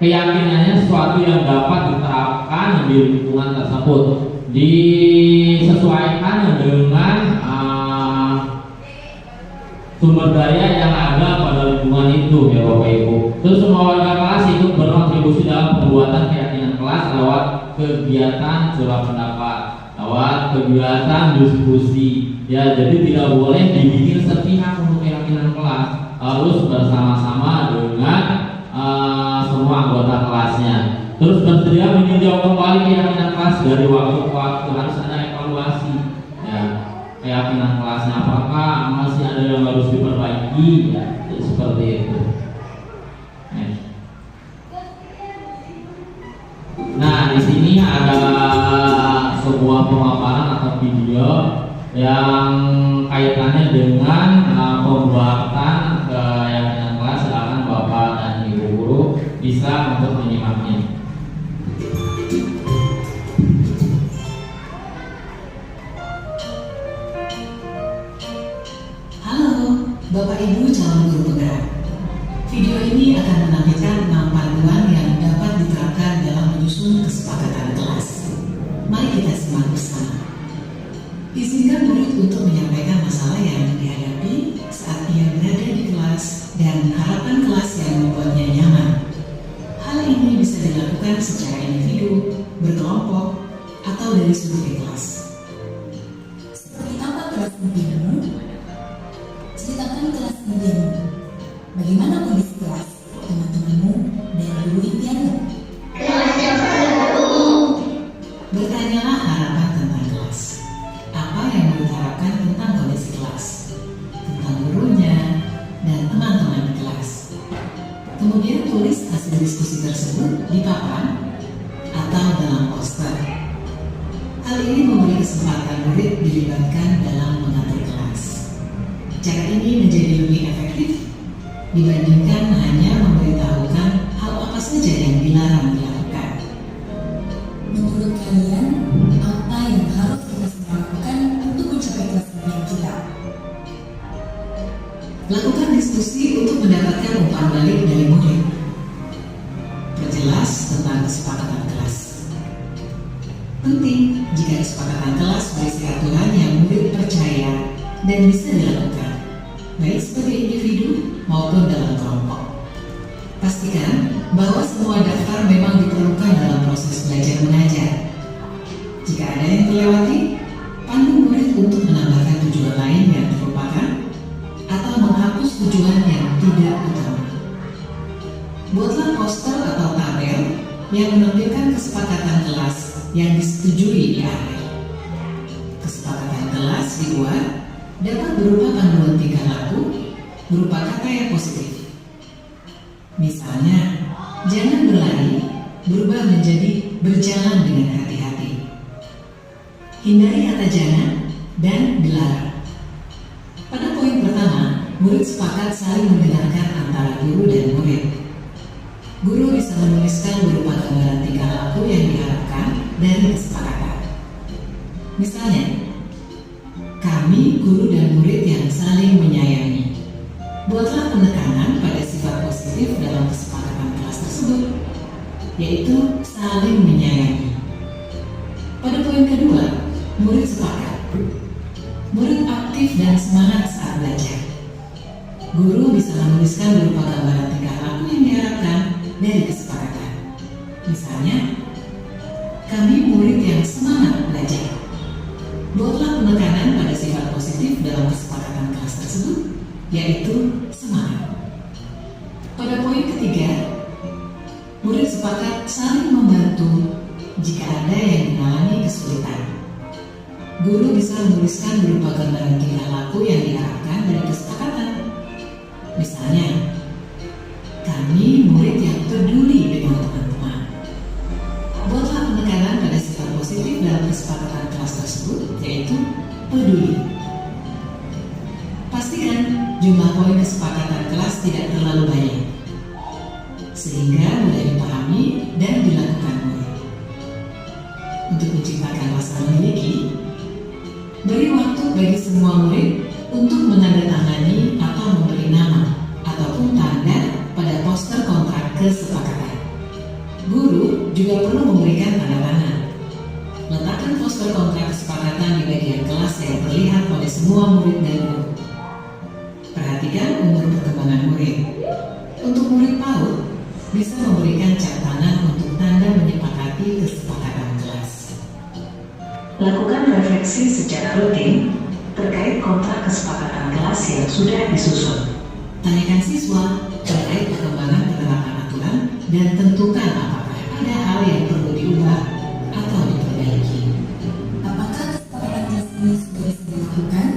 keyakinannya sesuatu yang dapat diterapkan di lingkungan tersebut, disesuaikan dengan sumber daya yang ada pada lingkungan itu ya Bapak Ibu. Terus semua warga kelas ikut berkontribusi dalam pembuatan keyakinan kelas lewat kegiatan jual pendapat, lewat kegiatan diskusi. Ya, jadi tidak boleh dibikin sepihak untuk keyakinan kelas, harus bersama-sama dengan semua anggota kelasnya. Terus bersedia meninjau kembali keyakinan kelas dari waktu ke waktu, harus ada evaluasi. Ya, keyakinan kelasnya apakah masih ada yang harus diperbaiki? Ya, seperti itu. Nah, di sini ada sebuah pemaparan atau video yang kaitannya dengan pembuatan keyakinan kelas. Silakan Bapak dan Ibu guru bisa untuk menyimaknya. Halo, Bapak Ibu calon guru penggerak. Video ini akan menampilkan 6 panduan yang dapat diterapkan dalam menyusun kesepakatan kelas. Mari kita simak bersama. Izinkan murid untuk menyampaikan masalah yang dihadapi saat ia berada di kelas dan harapan kelas yang membuatnya nyaman. Hal ini bisa dilakukan secara individu, berkelompok, atau dari sudut kelas. Seperti apa kelas impianmu? Ceritakan kelas impianmu. Bagaimana kondisi kelas, teman-temanmu, dan guru impianmu? Kelas yang baru. Bertanyalah harapan tentang kelas. Apa yang diharapkan tentang kondisi kelas, tentang gurunya, dan teman-teman di kelas. Kemudian tulis hasil diskusi tersebut di papan atau dalam poster. Hal ini memberi kesempatan murid dilibatkan dalam mengatur kelas. Cara ini menjadi lebih efektif dibandingkan hanya memberitahukan hal apa saja yang dilarang dilakukan. Menurut kalian, apa yang harus kita lakukan untuk mencapai kelas impian kita? Lakukan diskusi untuk mendapatkan umpan balik dari murid. Perjelas tentang kesepakatan kelas. Penting jika kesepakatan kelas berisi aturan yang murid percaya dan bisa dilakukan, baik sebagai individu maupun dalam kelompok. Pastikan bahwa semua daftar memang diperlukan dalam proses belajar mengajar. Jika ada yang terlewati, pandu murid untuk menambahkan tujuan lain yang terlupakan atau menghapus tujuan yang tidak utama. Buatlah poster atau tabel yang menampilkan kesepakatan kelas yang disetujui di akhir. Kesepakatan kelas dibuat dapat berupa panduan tingkah laku berupa kata yang positif. Misalnya, jangan berlari berubah menjadi berjalan dengan hati-hati. Hindari kata jangan dan dilarang. Pada poin pertama, murid sepakat saling mendengarkan antara guru dan murid. Guru bisa menuliskan berupa gambaran tingkah laku yang diharapkan dari kesepakatan. Misalnya, kami guru dan murid yang saling menyayangi. Buatlah penekanan pada sifat positif dalam kesepakatan kelas tersebut, yaitu saling menyayangi. Pada poin kedua, murid sepakat. Murid aktif dan semangat saat belajar. Guru bisa menuliskan berupa gambaran tingkah laku yang diharapkan dari kesepakatan. Misalnya, kami murid yang semangat belajar. Buatlah penekanan pada sifat positif dalam kesepakatan kelas tersebut, yaitu semangat. Pada poin ketiga, murid sepakat saling membantu jika ada yang mengalami kesulitan. Guru bisa menuliskan berupa gambaran tingkah laku yang diharapkan dari kesepakatan. Misalnya, kami murid yang peduli dengan teman-teman. Buatlah penekanan pada sifat positif dalam kesepakatan kelas tersebut, yaitu peduli. Pastikan jumlah poin kesepakatan kelas tidak terlalu banyak, sehingga mudah dipahami dan dilakukan murid. Untuk menciptakan rasa memiliki, beri waktu bagi semua murid untuk menandatangani atau memberi nama ataupun tanda pada poster kontrak kesepakatan. Guru juga perlu memberikan tanda tangan. Letakkan poster kontrak kesepakatan di bagian kelas yang terlihat oleh semua murid dan guru. Perhatikan umur perkembangan murid. Untuk murid PAUD, bisa memberikan cap tangan untuk tanda menyepakati kesepakatan kelas. Lakukan refleksi secara rutin terkait kontrak kesepakatan kelas yang sudah disusun. Tanyakan siswa terkait perkembangan penerapan aturan dan tentukan apakah ada hal yang perlu diubah atau diperbaiki. Apakah kesepakatan kelas ini sudah dilakukan?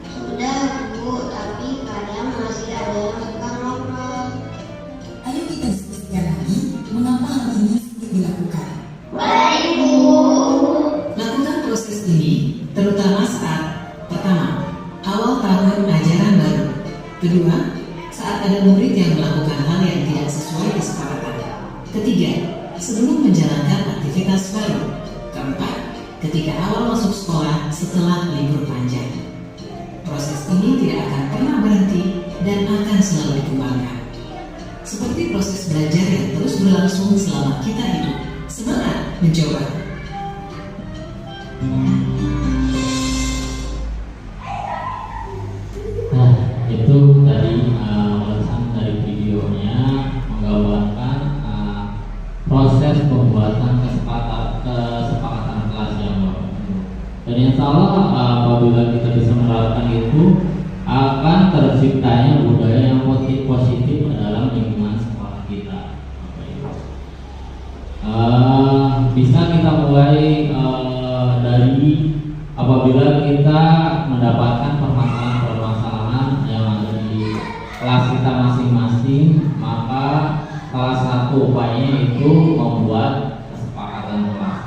Sudah, Bu, tapi kadang masih ada yang suka ngobrol. Ayo kita diskusikan lagi mengapa hal ini sulit dilakukan. Baik, Bu. Lakukan proses ini terutama saat pertama, awal tahun ajaran baru. Kedua, saat ada murid yang melakukan hal yang tidak sesuai kesepakatan. Ketiga, sebelum menjalankan aktivitas baru. Keempat, ketika awal masuk sekolah setelah libur panjang. Proses ini tidak akan pernah berhenti dan akan selalu dikembangkan. Seperti proses belajar yang terus berlangsung selama kita hidup. Semangat mencoba! Nah, itu tadi ulasan dari videonya menggambarkan proses pembuatan kesepakatan kelas yang baru. Dan insya Allah apabila kita bisa menerapkan itu, akan terciptanya budaya yang positif dalam lingkungan sekolah kita. Bisa kita mulai dari apabila kita mendapatkan permasalahan yang ada di kelas kita masing-masing, maka salah satu upayanya itu membuat kesepakatan kelas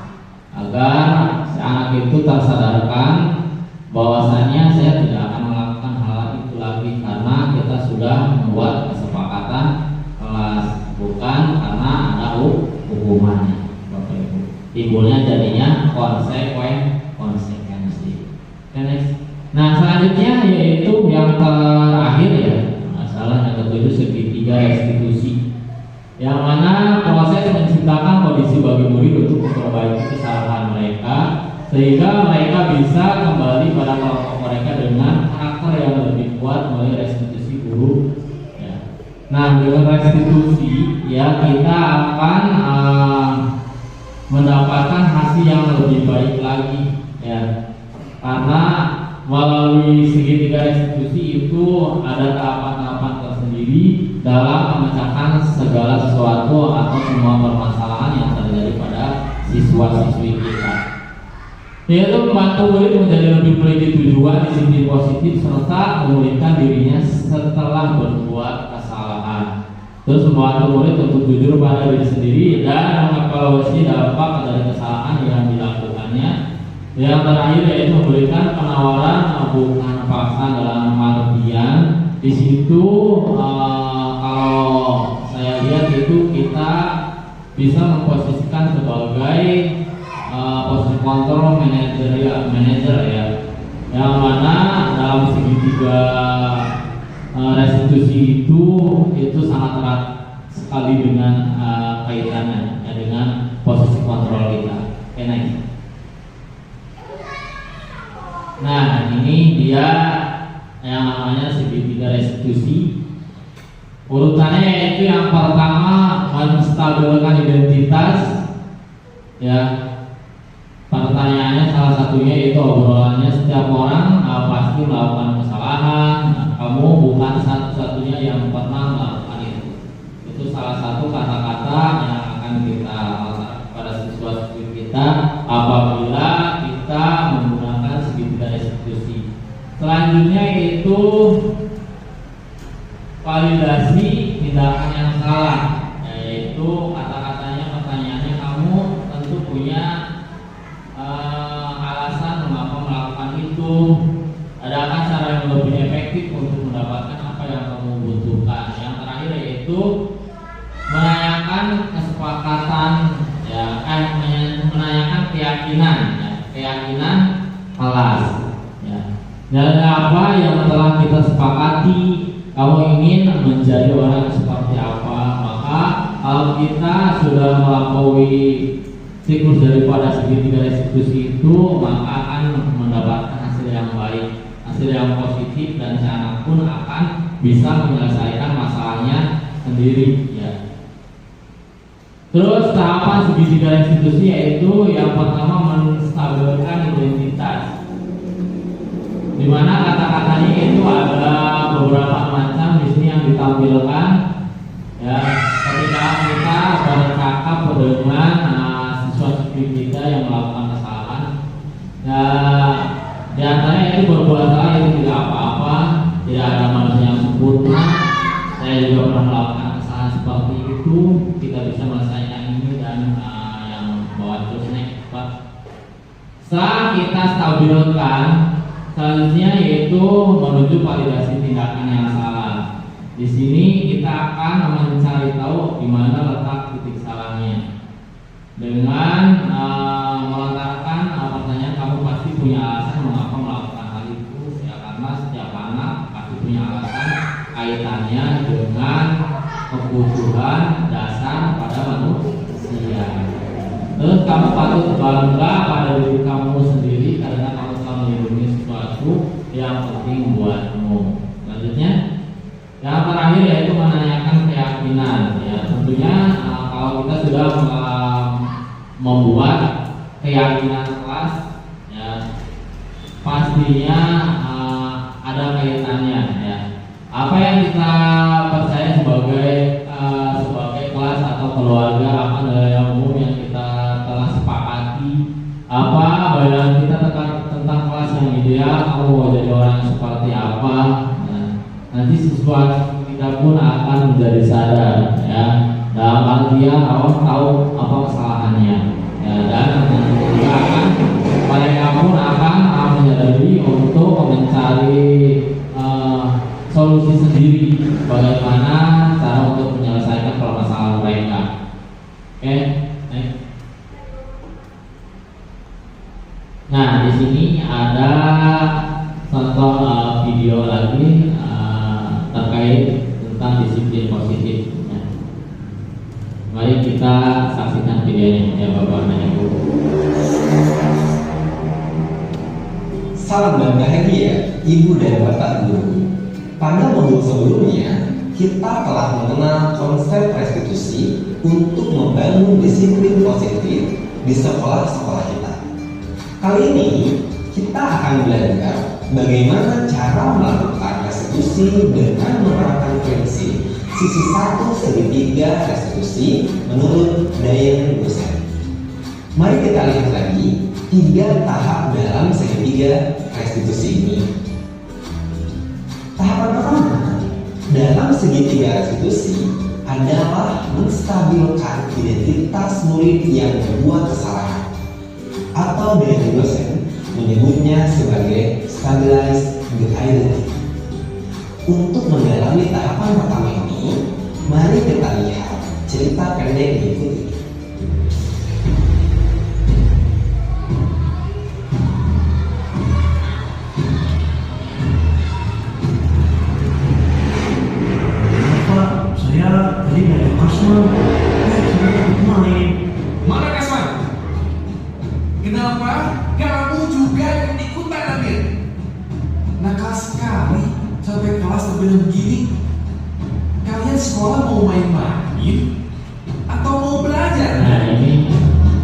agar si anak itu tersadarkan bahwasannya saya tidak akan melakukan hal itu lagi karena kita sudah membuat kesepakatan kelas, bukan karena ada hukumannya. Timbulnya jadinya konsekuensi. Nah, selanjutnya yaitu yang terakhir ya, masalah yang ketujuh segitiga restitusi, yang mana proses menciptakan kondisi bagi murid untuk memperbaiki kesalahan mereka sehingga mereka bisa kembali pada kelompok mereka dengan karakter yang lebih kuat melalui restitusi guru ya. Nah, dengan restitusi ya kita akan mendapatkan hasil yang lebih baik lagi, ya. Karena melalui segitiga restitusi itu ada tahapan-tahapan tersendiri dalam memecahkan segala sesuatu atau semua permasalahan yang terjadi pada siswa-siswi kita, yaitu membantu murid menjadi lebih memiliki tujuan, disiplin positif, serta memulihkan dirinya setelah berbuat kesalahan. Terus membantu murid untuk jujur pada diri sendiri dan mengevaluasi dampak dari kesalahan yang dilakukannya. Yang terakhir yaitu memberikan penawaran bukan paksaan dalam artian di situ kalau saya lihat itu kita bisa memposisikan sebagai posisi kontrol manajer ya, yang mana dalam segitiga restitusi itu sangat erat sekali dengan kaitannya ya, dengan posisi kontrol kita. Oke, next. Nah, ini dia yang namanya segitiga restitusi. Urutannya yaitu yang pertama menstabilkan identitas, ya. Pertanyaannya salah satunya itu obrolannya setiap orang pasti melakukan kesalahan. Nah, kamu bukan satu-satunya yang pernah melakukan itu. Itu salah satu kata-kata yang akan kita lakukan pada siswa-siswi kita apabila kita menggunakan segitiga restitusi. Selanjutnya itu validasi tindakan yang salah, yaitu kata-katanya, pertanyaannya kamu tentu punya alasan mengapa melakukan itu. Adakah cara yang lebih efektif untuk mendapatkan apa yang kamu butuhkan? Yang terakhir yaitu menanyakan kesepakatan, ya, menanyakan keyakinan, ya, keyakinan kelas. Ya. Dan apa yang telah kita sepakati, kamu ingin menjadi orang seperti apa? Maka kalau kita sudah melampaui siklus daripada segitiga restitusi itu, maka akan mendapatkan hasil yang baik, hasil yang positif, dan si anak pun akan bisa menyelesaikan masalahnya sendiri, ya. Terus tahapan segitiga restitusi yaitu yang pertama menstabilkan identitas, di mana kata-katanya itu ada beberapa macam di sini yang ditampilkan, ya. Ketika kita bercakap dengan siswa-siswi kita yang melakukan kesalahan, ya, di antaranya itu berbuat salah itu tidak apa-apa, tidak ada manusia yang sempurna. Saya juga pernah melakukan kesalahan seperti itu. Kita bisa menyelesaikan ini dan yang bawa terus naik, Pak. Setelah kita stabilkan, selanjutnya yaitu menuju validasi tindakan yang salah. Di sini kita akan mencari tahu di mana letak titik salahnya dengan melontarkan pertanyaan, kamu pasti punya alasan mengapa melakukan hal itu, ya, karena setiap anak pasti punya alasan kaitannya dengan kebutuhan dasar pada manusia. Terus kamu patut bangga pada diri kamu sendiri karena kamu telah melindungi sesuatu yang penting buatmu. Selanjutnya, yang terakhir yaitu menanyakan keyakinan. Ya, tentunya kalau kita sudah membuat keyakinan kelas, ya, pastinya ada kaitannya, ya. Apa yang kita percaya sebagai kelas atau keluarga, apa nilai umum yang kita telah sepakati, apa bayangan kita tentang kelas yang ideal, kamu mau jadi orang yang seperti apa. Nah, nanti siswa kita pun akan menjadi sadar, ya, dalam artian awak tahu apa kesalahannya, ya, dan juga akan mereka pun akan menyadari untuk mencari solusi sendiri bagaimana cara untuk menyelesaikan permasalahan mereka. Oke, nah di sini ada contoh video lagi terkait tentang disiplin positif. Ya. Mari kita saksikan videonya, ya Bapak dan Ibu. Salam dan bahagia, Ibu dan Bapak Guru. Pada modul sebelumnya, kita telah mengenal konsep restitusi untuk membangun disiplin positif di sekolah-sekolah kita. Kali ini kita akan belajar bagaimana cara melakukan restitusi dengan menerapkan prinsip sisi 1 segi 3 restitusi menurut Dian Dosen. Mari kita lihat lagi 3 tahap dalam segitiga restitusi ini. Tahapan pertama dalam segitiga restitusi adalah menstabilkan identitas murid yang membuat kesalahan, atau Dian Dosen menyebutnya sebagai stabilize the identity. Untuk mendalami tahapan pertama ini, mari kita lihat cerita pendek berikut ini. Pak, saya tadi nggak ada Kasman. Saya ikut main. Mana Kasman? Kenapa kamu juga ikut ikutan Amir? Nakal sekali sampai kelas terbenam begini. Kalian sekolah mau main-main atau mau belajar? Nah ini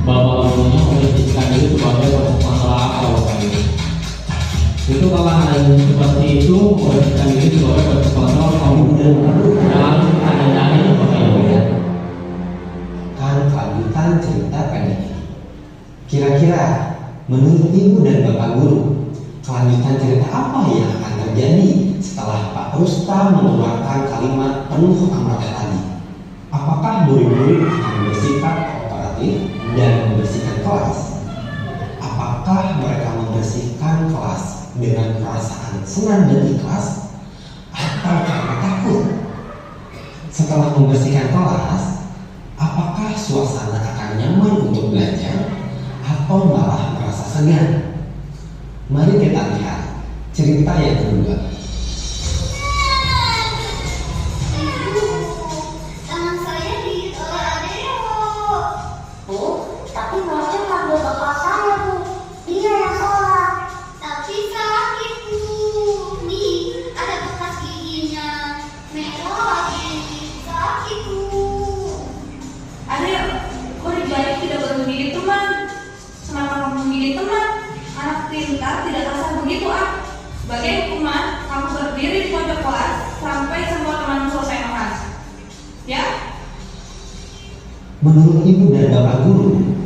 bapak gurunya memposisikan itu sebagai masalah apa bapak ini? Itu kalau hal seperti itu memposisikan diri sebagai kontrol kamu dalam keadaan ini bapak ibu ya. Kan kelanjutan cerita pendek ini. Kira-kira menurut ibu dan bapak guru, kelanjutan cerita apa yang akan terjadi setelah Pak Rustam mengeluarkan kalimat penuh amarah tadi? Apakah murid-murid akan bersikap kooperatif dan membersihkan kelas? Apakah mereka membersihkan kelas dengan perasaan senang dan ikhlas atau karena takut? Setelah membersihkan kelas, apakah suasana akan nyaman untuk belajar atau malah merasa segan? Mari kita lihat cerita yang kedua. Tangan saya digigit oleh Adeo. Bu, tapi Norce panggil bapak saya, Bu. Dia yang salah. Tapi sakit, Bu. Nih, ada bekas giginya. Merah lagi. Sakit, Bu. Adeo, kok dibilangin tidak boleh menggigit teman? Kenapa kamu menggigit teman? Anak pintar tidak kasar begitu ah. Sebagai hukuman, kamu berdiri di pojok kelas sampai semua teman selesai makan. Ya? Menurut ibu dan bapak guru,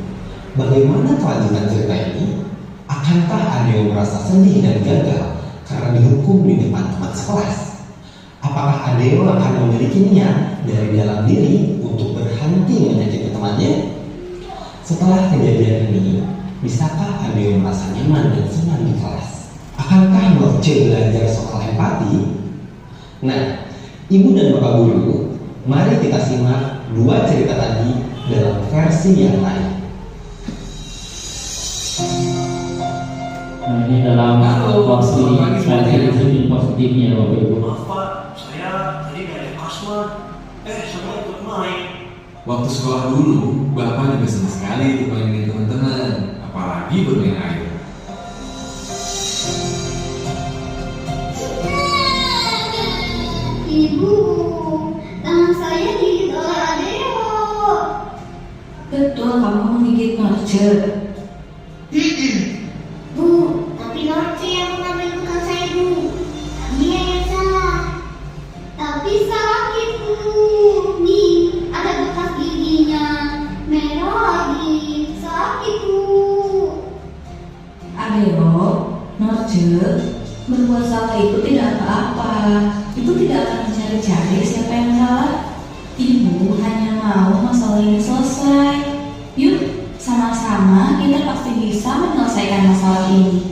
bagaimana kelanjutan cerita ini? Akankah Adeo merasa sedih dan gagal karena dihukum di depan teman sekelas? Apakah Adeo akan memiliki niat dari dalam diri untuk berhenti menyakiti temannya? Setelah kejadian ini, bisakah Adeo merasa nyaman dan senang di kelas? Akankah Norce belajar soal empati? Nah, ibu dan bapak guru, mari kita simak 2 cerita tadi dalam versi yang lain. Nah ini dalam versi positifnya bapak ibu. Maaf Pak, saya tadi nggak ada Kasman. Saya ikut main. Waktu sekolah dulu, Bapak juga senang sekali ikut main dengan teman-teman, apalagi bermain air. Ibu, tangan saya digigit oleh Adeo. Betul, kamu menggigit Norce. Bu, tapi Norce yang mengambil bukan saya, Bu. Dia yang salah. Tapi sakit, Bu. Nih, ada bekas giginya. Merah lagi. Sakit, Bu. Adeo, Norce, berbuat salah itu tidak apa-apa. Itu tidak akan mencari-cari siapa yang salah. Ibu hanya mau masalah ini selesai. Yuk, sama-sama kita pasti bisa menyelesaikan masalah ini.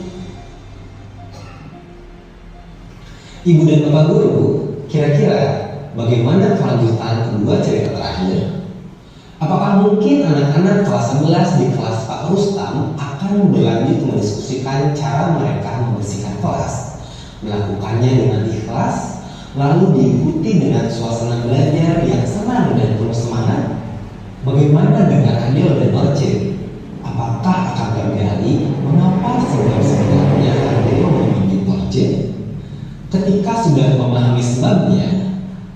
Ibu dan bapak guru, kira-kira bagaimana kelanjutan kedua cerita terakhir? Apakah mungkin anak-anak kelas 11 di kelas Pak Rustam akan berlanjut mendiskusikan cara mereka membersihkan kelas, melakukannya dengan ikhlas, lalu diikuti dengan suasana belajar yang senang dan penuh semangat? Bagaimana dengan Adeo dan Norce? Apakah akan tergali mengapa sebenarnya Adeo menggigit Norce? Ketika sudah memahami sebabnya,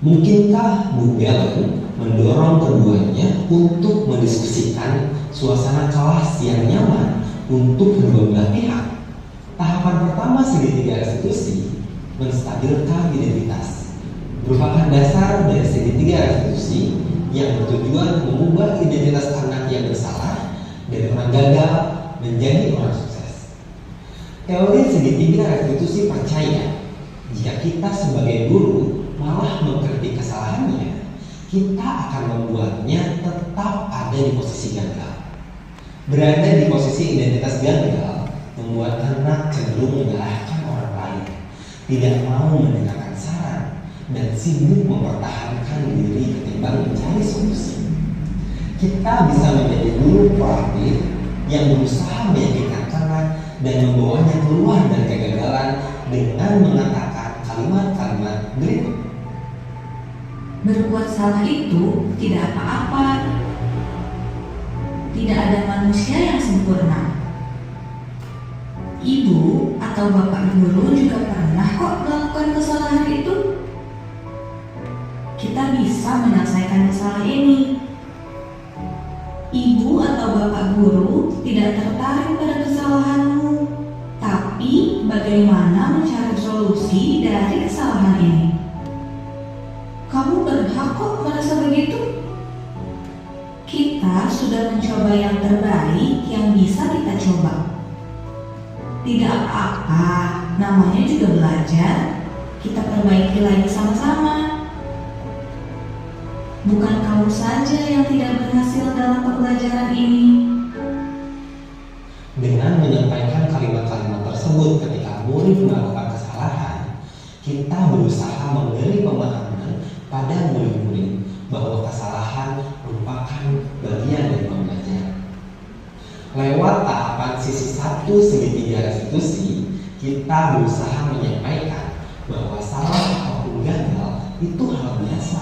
mungkinkah Bu Belen mendorong keduanya untuk mendiskusikan suasana kelas yang nyaman untuk kedua belah pihak. Tahapan pertama segitiga restitusi menstabilkan identitas, merupakan dasar dari segitiga restitusi yang bertujuan mengubah identitas anak yang bersalah dari orang gagal menjadi orang sukses. Teori segitiga restitusi percaya jika kita sebagai guru malah mengkritik kesalahannya, kita akan membuatnya tetap ada di posisi gagal. Berada di posisi identitas gagal membuat anak cenderung menyalahkan orang lain, tidak mau mendengarkan saran, dan sibuk mempertahankan diri ketimbang mencari solusi. Kita bisa menjadi guru proaktif yang berusaha meyakinkan anak dan membawanya keluar dari kegagalan dengan mengatakan kalimat-kalimat berikut. Berbuat salah itu tidak apa-apa. Tidak ada manusia yang sempurna. Ibu atau bapak guru juga pernah kok melakukan kesalahan itu. Kita bisa menyelesaikan masalah ini. Ibu atau bapak guru tidak tertarik pada kesalahanmu, tapi bagaimana mencari solusi dari kesalahan ini. Kamu berhak kok merasa begitu. Kita sudah mencoba yang terbaik yang bisa kita coba. Tidak apa-apa, namanya juga belajar. Kita perbaiki lagi sama-sama. Bukan kamu saja yang tidak berhasil dalam pembelajaran ini. Dengan menyampaikan kalimat-kalimat tersebut ketika murid melakukan kesalahan, kita berusaha memberi pemahaman pada murid-murid bahwa kesalahan merupakan bagian dari pembelajaran. Lewat tahapan sisi 1 segitiga restitusi, kita berusaha menyampaikan bahwa salah ataupun gagal itu hal biasa,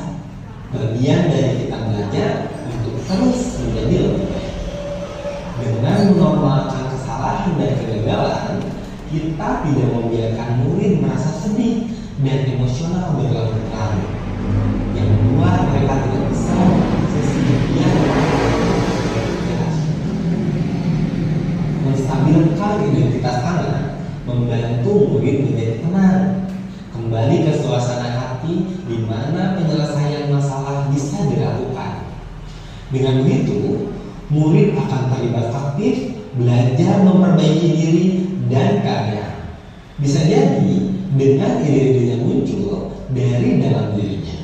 bagian dari kita belajar untuk terus menjadi lebih baik. Dengan menormalkan kesalahan dan kegagalan, kita tidak membiarkan murid merasa sedih dan emosional berlarut-larut, yang membuat mereka tidak bisa sesi yang menstabilkan identitas anak, membantu murid menjadi tenang, kembali ke suasana hati di mana penyelesaian masalah bisa dilakukan. Dengan begitu, murid akan terlibat aktif, belajar memperbaiki diri dan keadaan. Bisa jadi dengan ide-ide yang muncul dari dalam dirinya.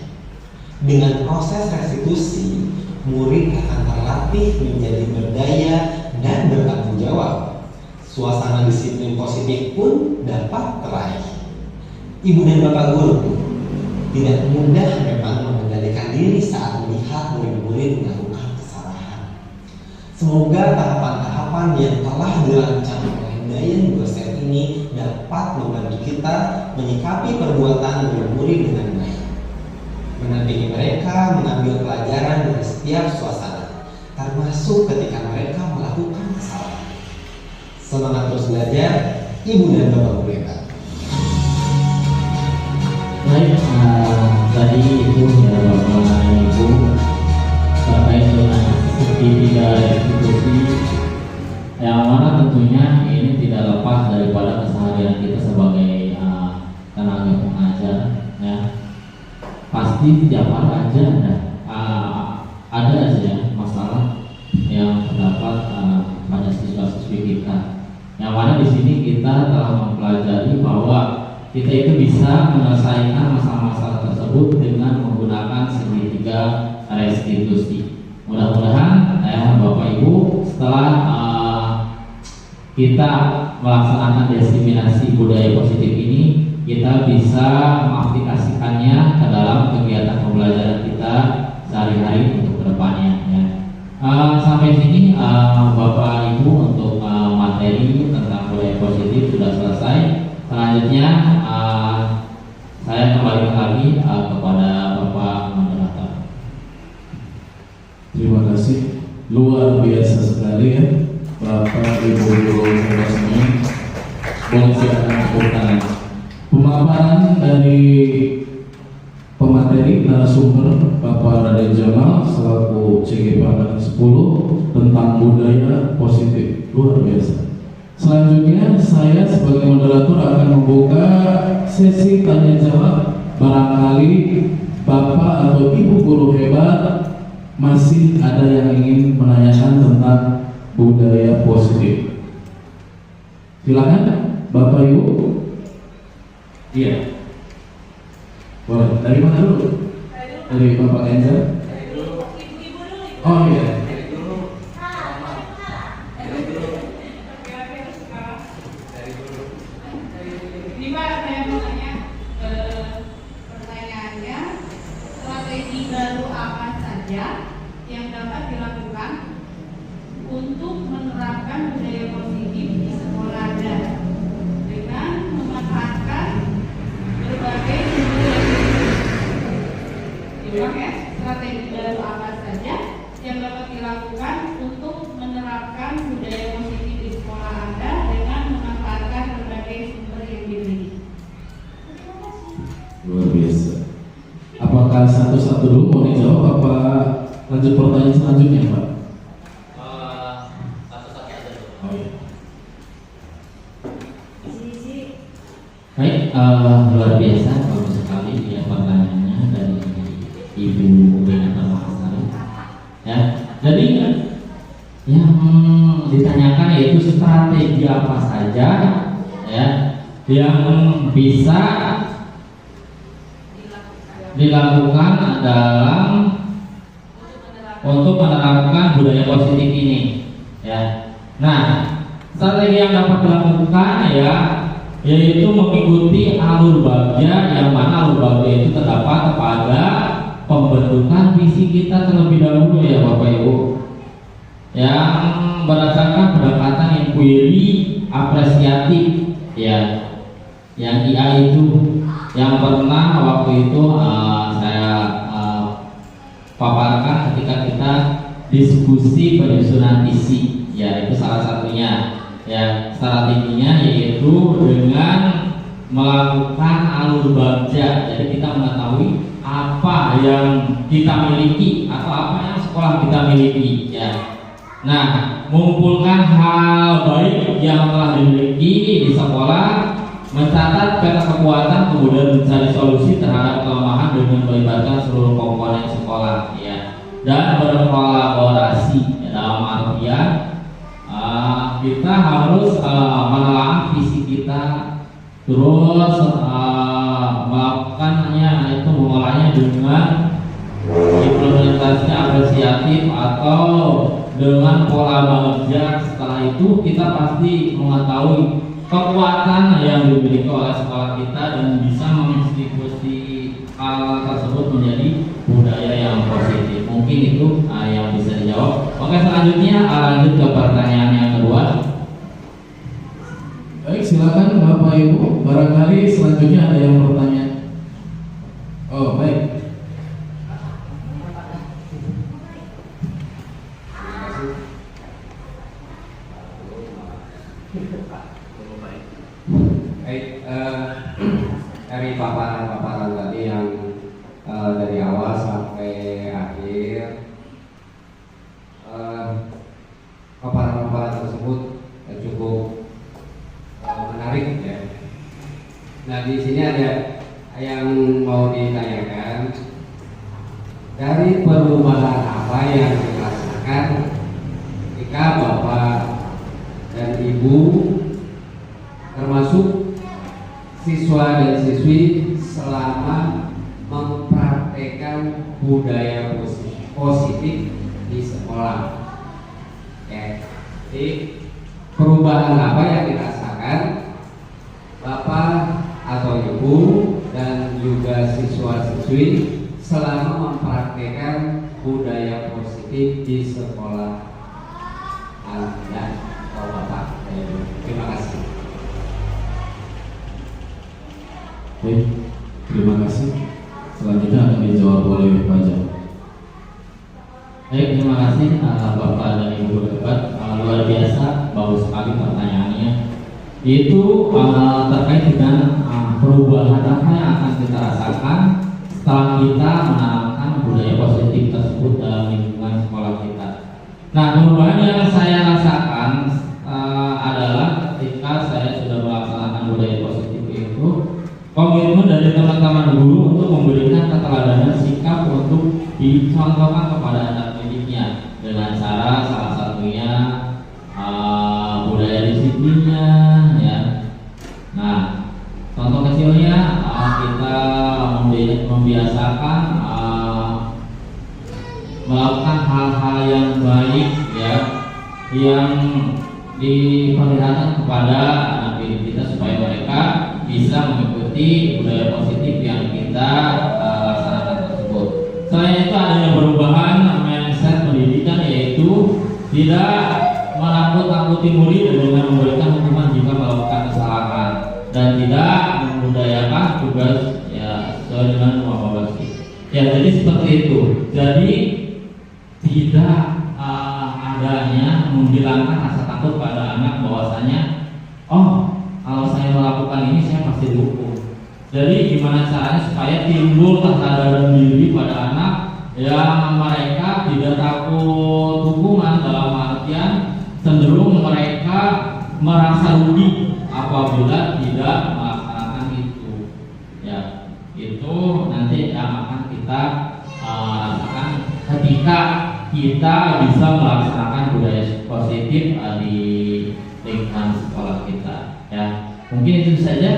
Dengan proses restitusi, murid akan terlatih menjadi berdaya dan bertanggung jawab. Suasana disiplin positif pun dapat teraih. Ibu dan bapak guru, tidak mudah memang mengendalikan diri saat melihat murid-murid melakukan kesalahan. Semoga tahapan-tahapan yang telah dirancang oleh Dayan dosen ini dapat membantu kita menyikapi perbuatan murid-murid dengan baik, mendampingi mereka mengambil pelajaran dari setiap suasana, termasuk ketika mereka melakukan kesalahan. Semangat terus belajar, Ibu dan Bapak guru. Baik, tadi itu ya Bapak Ibu terkait dengan segitiga restitusi yang mana tentunya ini tidak lepas daripada keseharian kita sebagai tenaga pengajar, ya. Pasti tiap hari ada aja ya masalah yang terdapat pada siswa-siswi kita. Yang mana di sini kita telah mempelajari bahwa kita itu bisa menyelesaikan masalah-masalah tersebut dengan menggunakan segitiga restitusi. Mudah-mudahan Bapak Ibu setelah kita melaksanakan diseminasi budaya positif ini, kita bisa mengaplikasikannya ke dalam kegiatan pembelajaran kita sehari-hari untuk kedepannya. Ya. Sampai sini Bapak Ibu untuk materi tentang budaya positif sudah selesai. Selanjutnya saya kembalikan lagi kepada Bapak moderator. Terima kasih, luar biasa sekali ya Bapak Ibu guru semua. Boleh silakan tepuk tangan. Pemaparan dari pemateri narasumber Bapak Raden Jamal selaku CGP Angkatan 10 tentang budaya positif. Luar biasa. Selanjutnya saya sebagai moderator akan membuka sesi tanya jawab. Barangkali Bapak atau Ibu guru hebat masih ada yang ingin menanyakan tentang budaya positif. Silakan Bapak Ibu. Iya. Boleh. Dari mana dulu? Dari Bapak Enza. Oh iya. Yang dapat dilakukan untuk menerapkan budaya positif di sekolah Anda dengan memanfaatkan berbagai strategi baru apa saja yang dapat dilakukan untuk menerapkan budaya positif di sekolah Anda dengan memanfaatkan berbagai sumber yang dimiliki. Luar biasa. Apakah satu-satu dulu mau dijawab apa lanjut pertanyaan selanjutnya, Pak? Satu-satu aja dulu. Oh iya. Baik, luar biasa, bagus sekali ya pertanyaannya dari Ibu Benata Mahasari. Ya, jadi yang ditanyakan yaitu strategi apa saja ya yang bisa dilakukan dalam untuk menerapkan budaya positif ini ya. Nah, strategi yang dapat dilakukan ya yaitu mengikuti alur bagja, yang mana alur bagja itu terdapat pada pembentukan visi kita terlebih dahulu ya Bapak Ibu, yang berdasarkan pendekatan inquiry apresiatif ya, yang IA itu yang pernah waktu itu saya paparkan ketika kita diskusi penyusunan visi ya, itu salah satunya ya. Strateginya yaitu dengan melakukan alur bagja, jadi kita mengetahui apa yang kita miliki atau apa yang sekolah kita miliki ya. Nah, mengumpulkan hal baik yang telah dimiliki di sekolah, mencatat peta kekuatan, kemudian mencari solusi terhadap kelemahan dengan melibatkan seluruh komponen sekolah ya, dan berkolaborasi ya, dalam artian kita harus menelaah visi kita, terus melakukannya itu mengolahnya dengan implementasi apresiatif atau dengan pola bagja. Setelah itu kita pasti mengetahui kekuatan yang dimiliki oleh sekolah kita dan bisa mengeksekusi hal tersebut menjadi budaya yang positif. Mungkin itu yang bisa dijawab. Oke, selanjutnya lanjut ke pertanyaan yang kedua. Baik, silakan Bapak Ibu. Barangkali selanjutnya ada yang bertanya. Oh, baik. Baik, dari paparan-paparan tadi yang dari awal sampai akhir, paparan-paparan tersebut cukup menarik ya. Nah, di sini ada yang mau ditanyakan, dari perubahan apa yang dirasakan ketika Bapak dan Ibu termasuk siswa dan siswi selama mempraktekkan budaya positif di sekolah. Oke. Jadi perubahan apa yang dirasakan Bapak atau Ibu dan juga siswa-siswi selama mempraktekkan budaya positif di sekolah Anda atau Bapak dan Ibu? Terima kasih. Baik, terima kasih. Selanjutnya akan dijawab oleh Pak Jam. Baik, terima kasih Bapak dan Ibu debat, luar biasa, bagus sekali pertanyaannya. Itu terkait dengan perubahan apa yang akan kita rasakan setelah kita menanamkan budaya positif tersebut dalam lingkungan sekolah kita. Nah, perubahan yang saya rasakan adalah ketika saya sudah melaksanakan budaya positif itu, komitmen dari teman-teman guru untuk memberikan keteladanan sikap untuk dicontohkan kepada anak didiknya dengan cara salah satunya budaya disiplinnya, ya. Nah, contoh kecilnya kita membiasakan melakukan hal-hal yang baik, ya, yang diperlihatkan kepada anak didik kita supaya mereka bisa mengikuti budaya positif yang kita laksanakan tersebut. Selain itu adanya perubahan mindset pendidikan, yaitu tidak menakut-nakuti murid dengan memberikan hukuman jika melakukan kesalahan dan tidak membudayakan tugas ya sesuai dengan norma basic. Ya, jadi seperti itu. Jadi tidak adanya menghilangkan rasa takut pada anak bahwasanya kalau saya melakukan ini saya pasti dihukum. Jadi gimana caranya supaya timbul kesadaran diri pada anak yang mereka tidak takut hukuman, dalam artian cenderung mereka merasa rugi apabila tidak melaksanakan itu. Ya, itu nanti yang akan kita rasakan ketika kita bisa melaksanakan budaya positif di lingkungan sekolah kita. Ya, mungkin itu saja.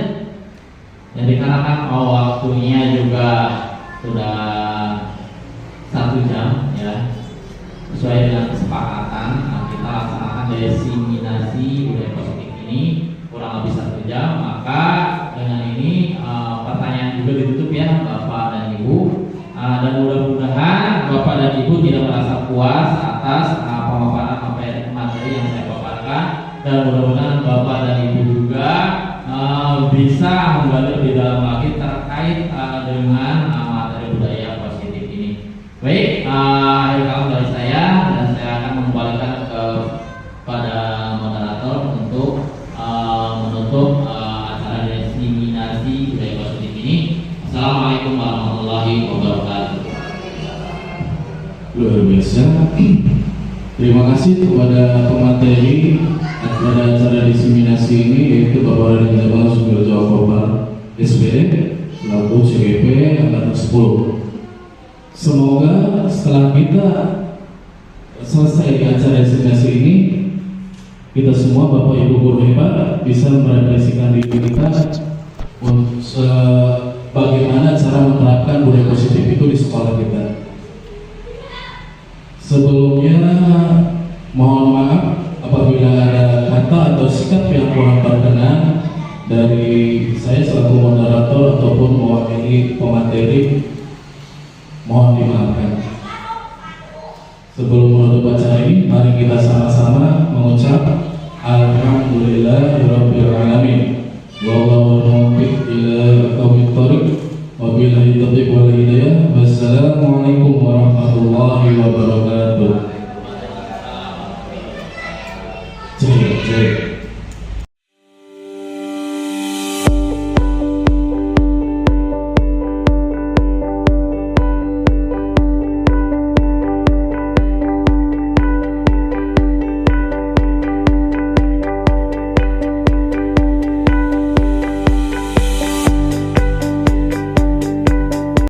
Ya, dikarenakan waktunya juga sudah 1 jam, ya, sesuai dengan kesepakatan kita laksanakan diseminasi budaya positif ini kurang lebih 1 jam. Maka dengan ini pertanyaan juga ditutup, ya, Bapak dan Ibu. Dan mudah-mudahan Bapak dan Ibu tidak merasa puas atas pemaparan materi yang saya paparkan, dan mudah-mudahan Bapak dan Ibu juga bisa menggali lebih dalam lagi terkait dengan materi budaya positif ini. Baik, akhir kalam dari saya, dan saya akan mengembalikan kepada moderator untuk menutup acara diseminasi budaya positif ini. Assalamualaikum warahmatullahi wabarakatuh. Luar biasa. Terima kasih kepada pemateri pada acara diseminasi ini, yaitu Bapak Raden Jamal Sumirjo Akbar SPD selaku CGP angkatan 10. Semoga setelah kita selesai di acara diseminasi ini, kita semua Bapak Ibu guru hebat bisa merefleksikan diri kita untuk bagaimana cara menerapkan budaya positif itu di sekolah kita. Sebelumnya mohon maaf apabila ada kata atau sikap yang kurang berkenan dari saya selaku moderator ataupun mewakili pemateri, mohon dimaafkan. Sebelum menutup acara ini, mari kita sama-sama mengucap Alhamdulillahirabbil alamin. Wallahu muwaffiq ila aqwamit thoriq. Wabillahi taufiq wal hidayah. Wassalamualaikum warahmatullahi wabarakatuh. Cek.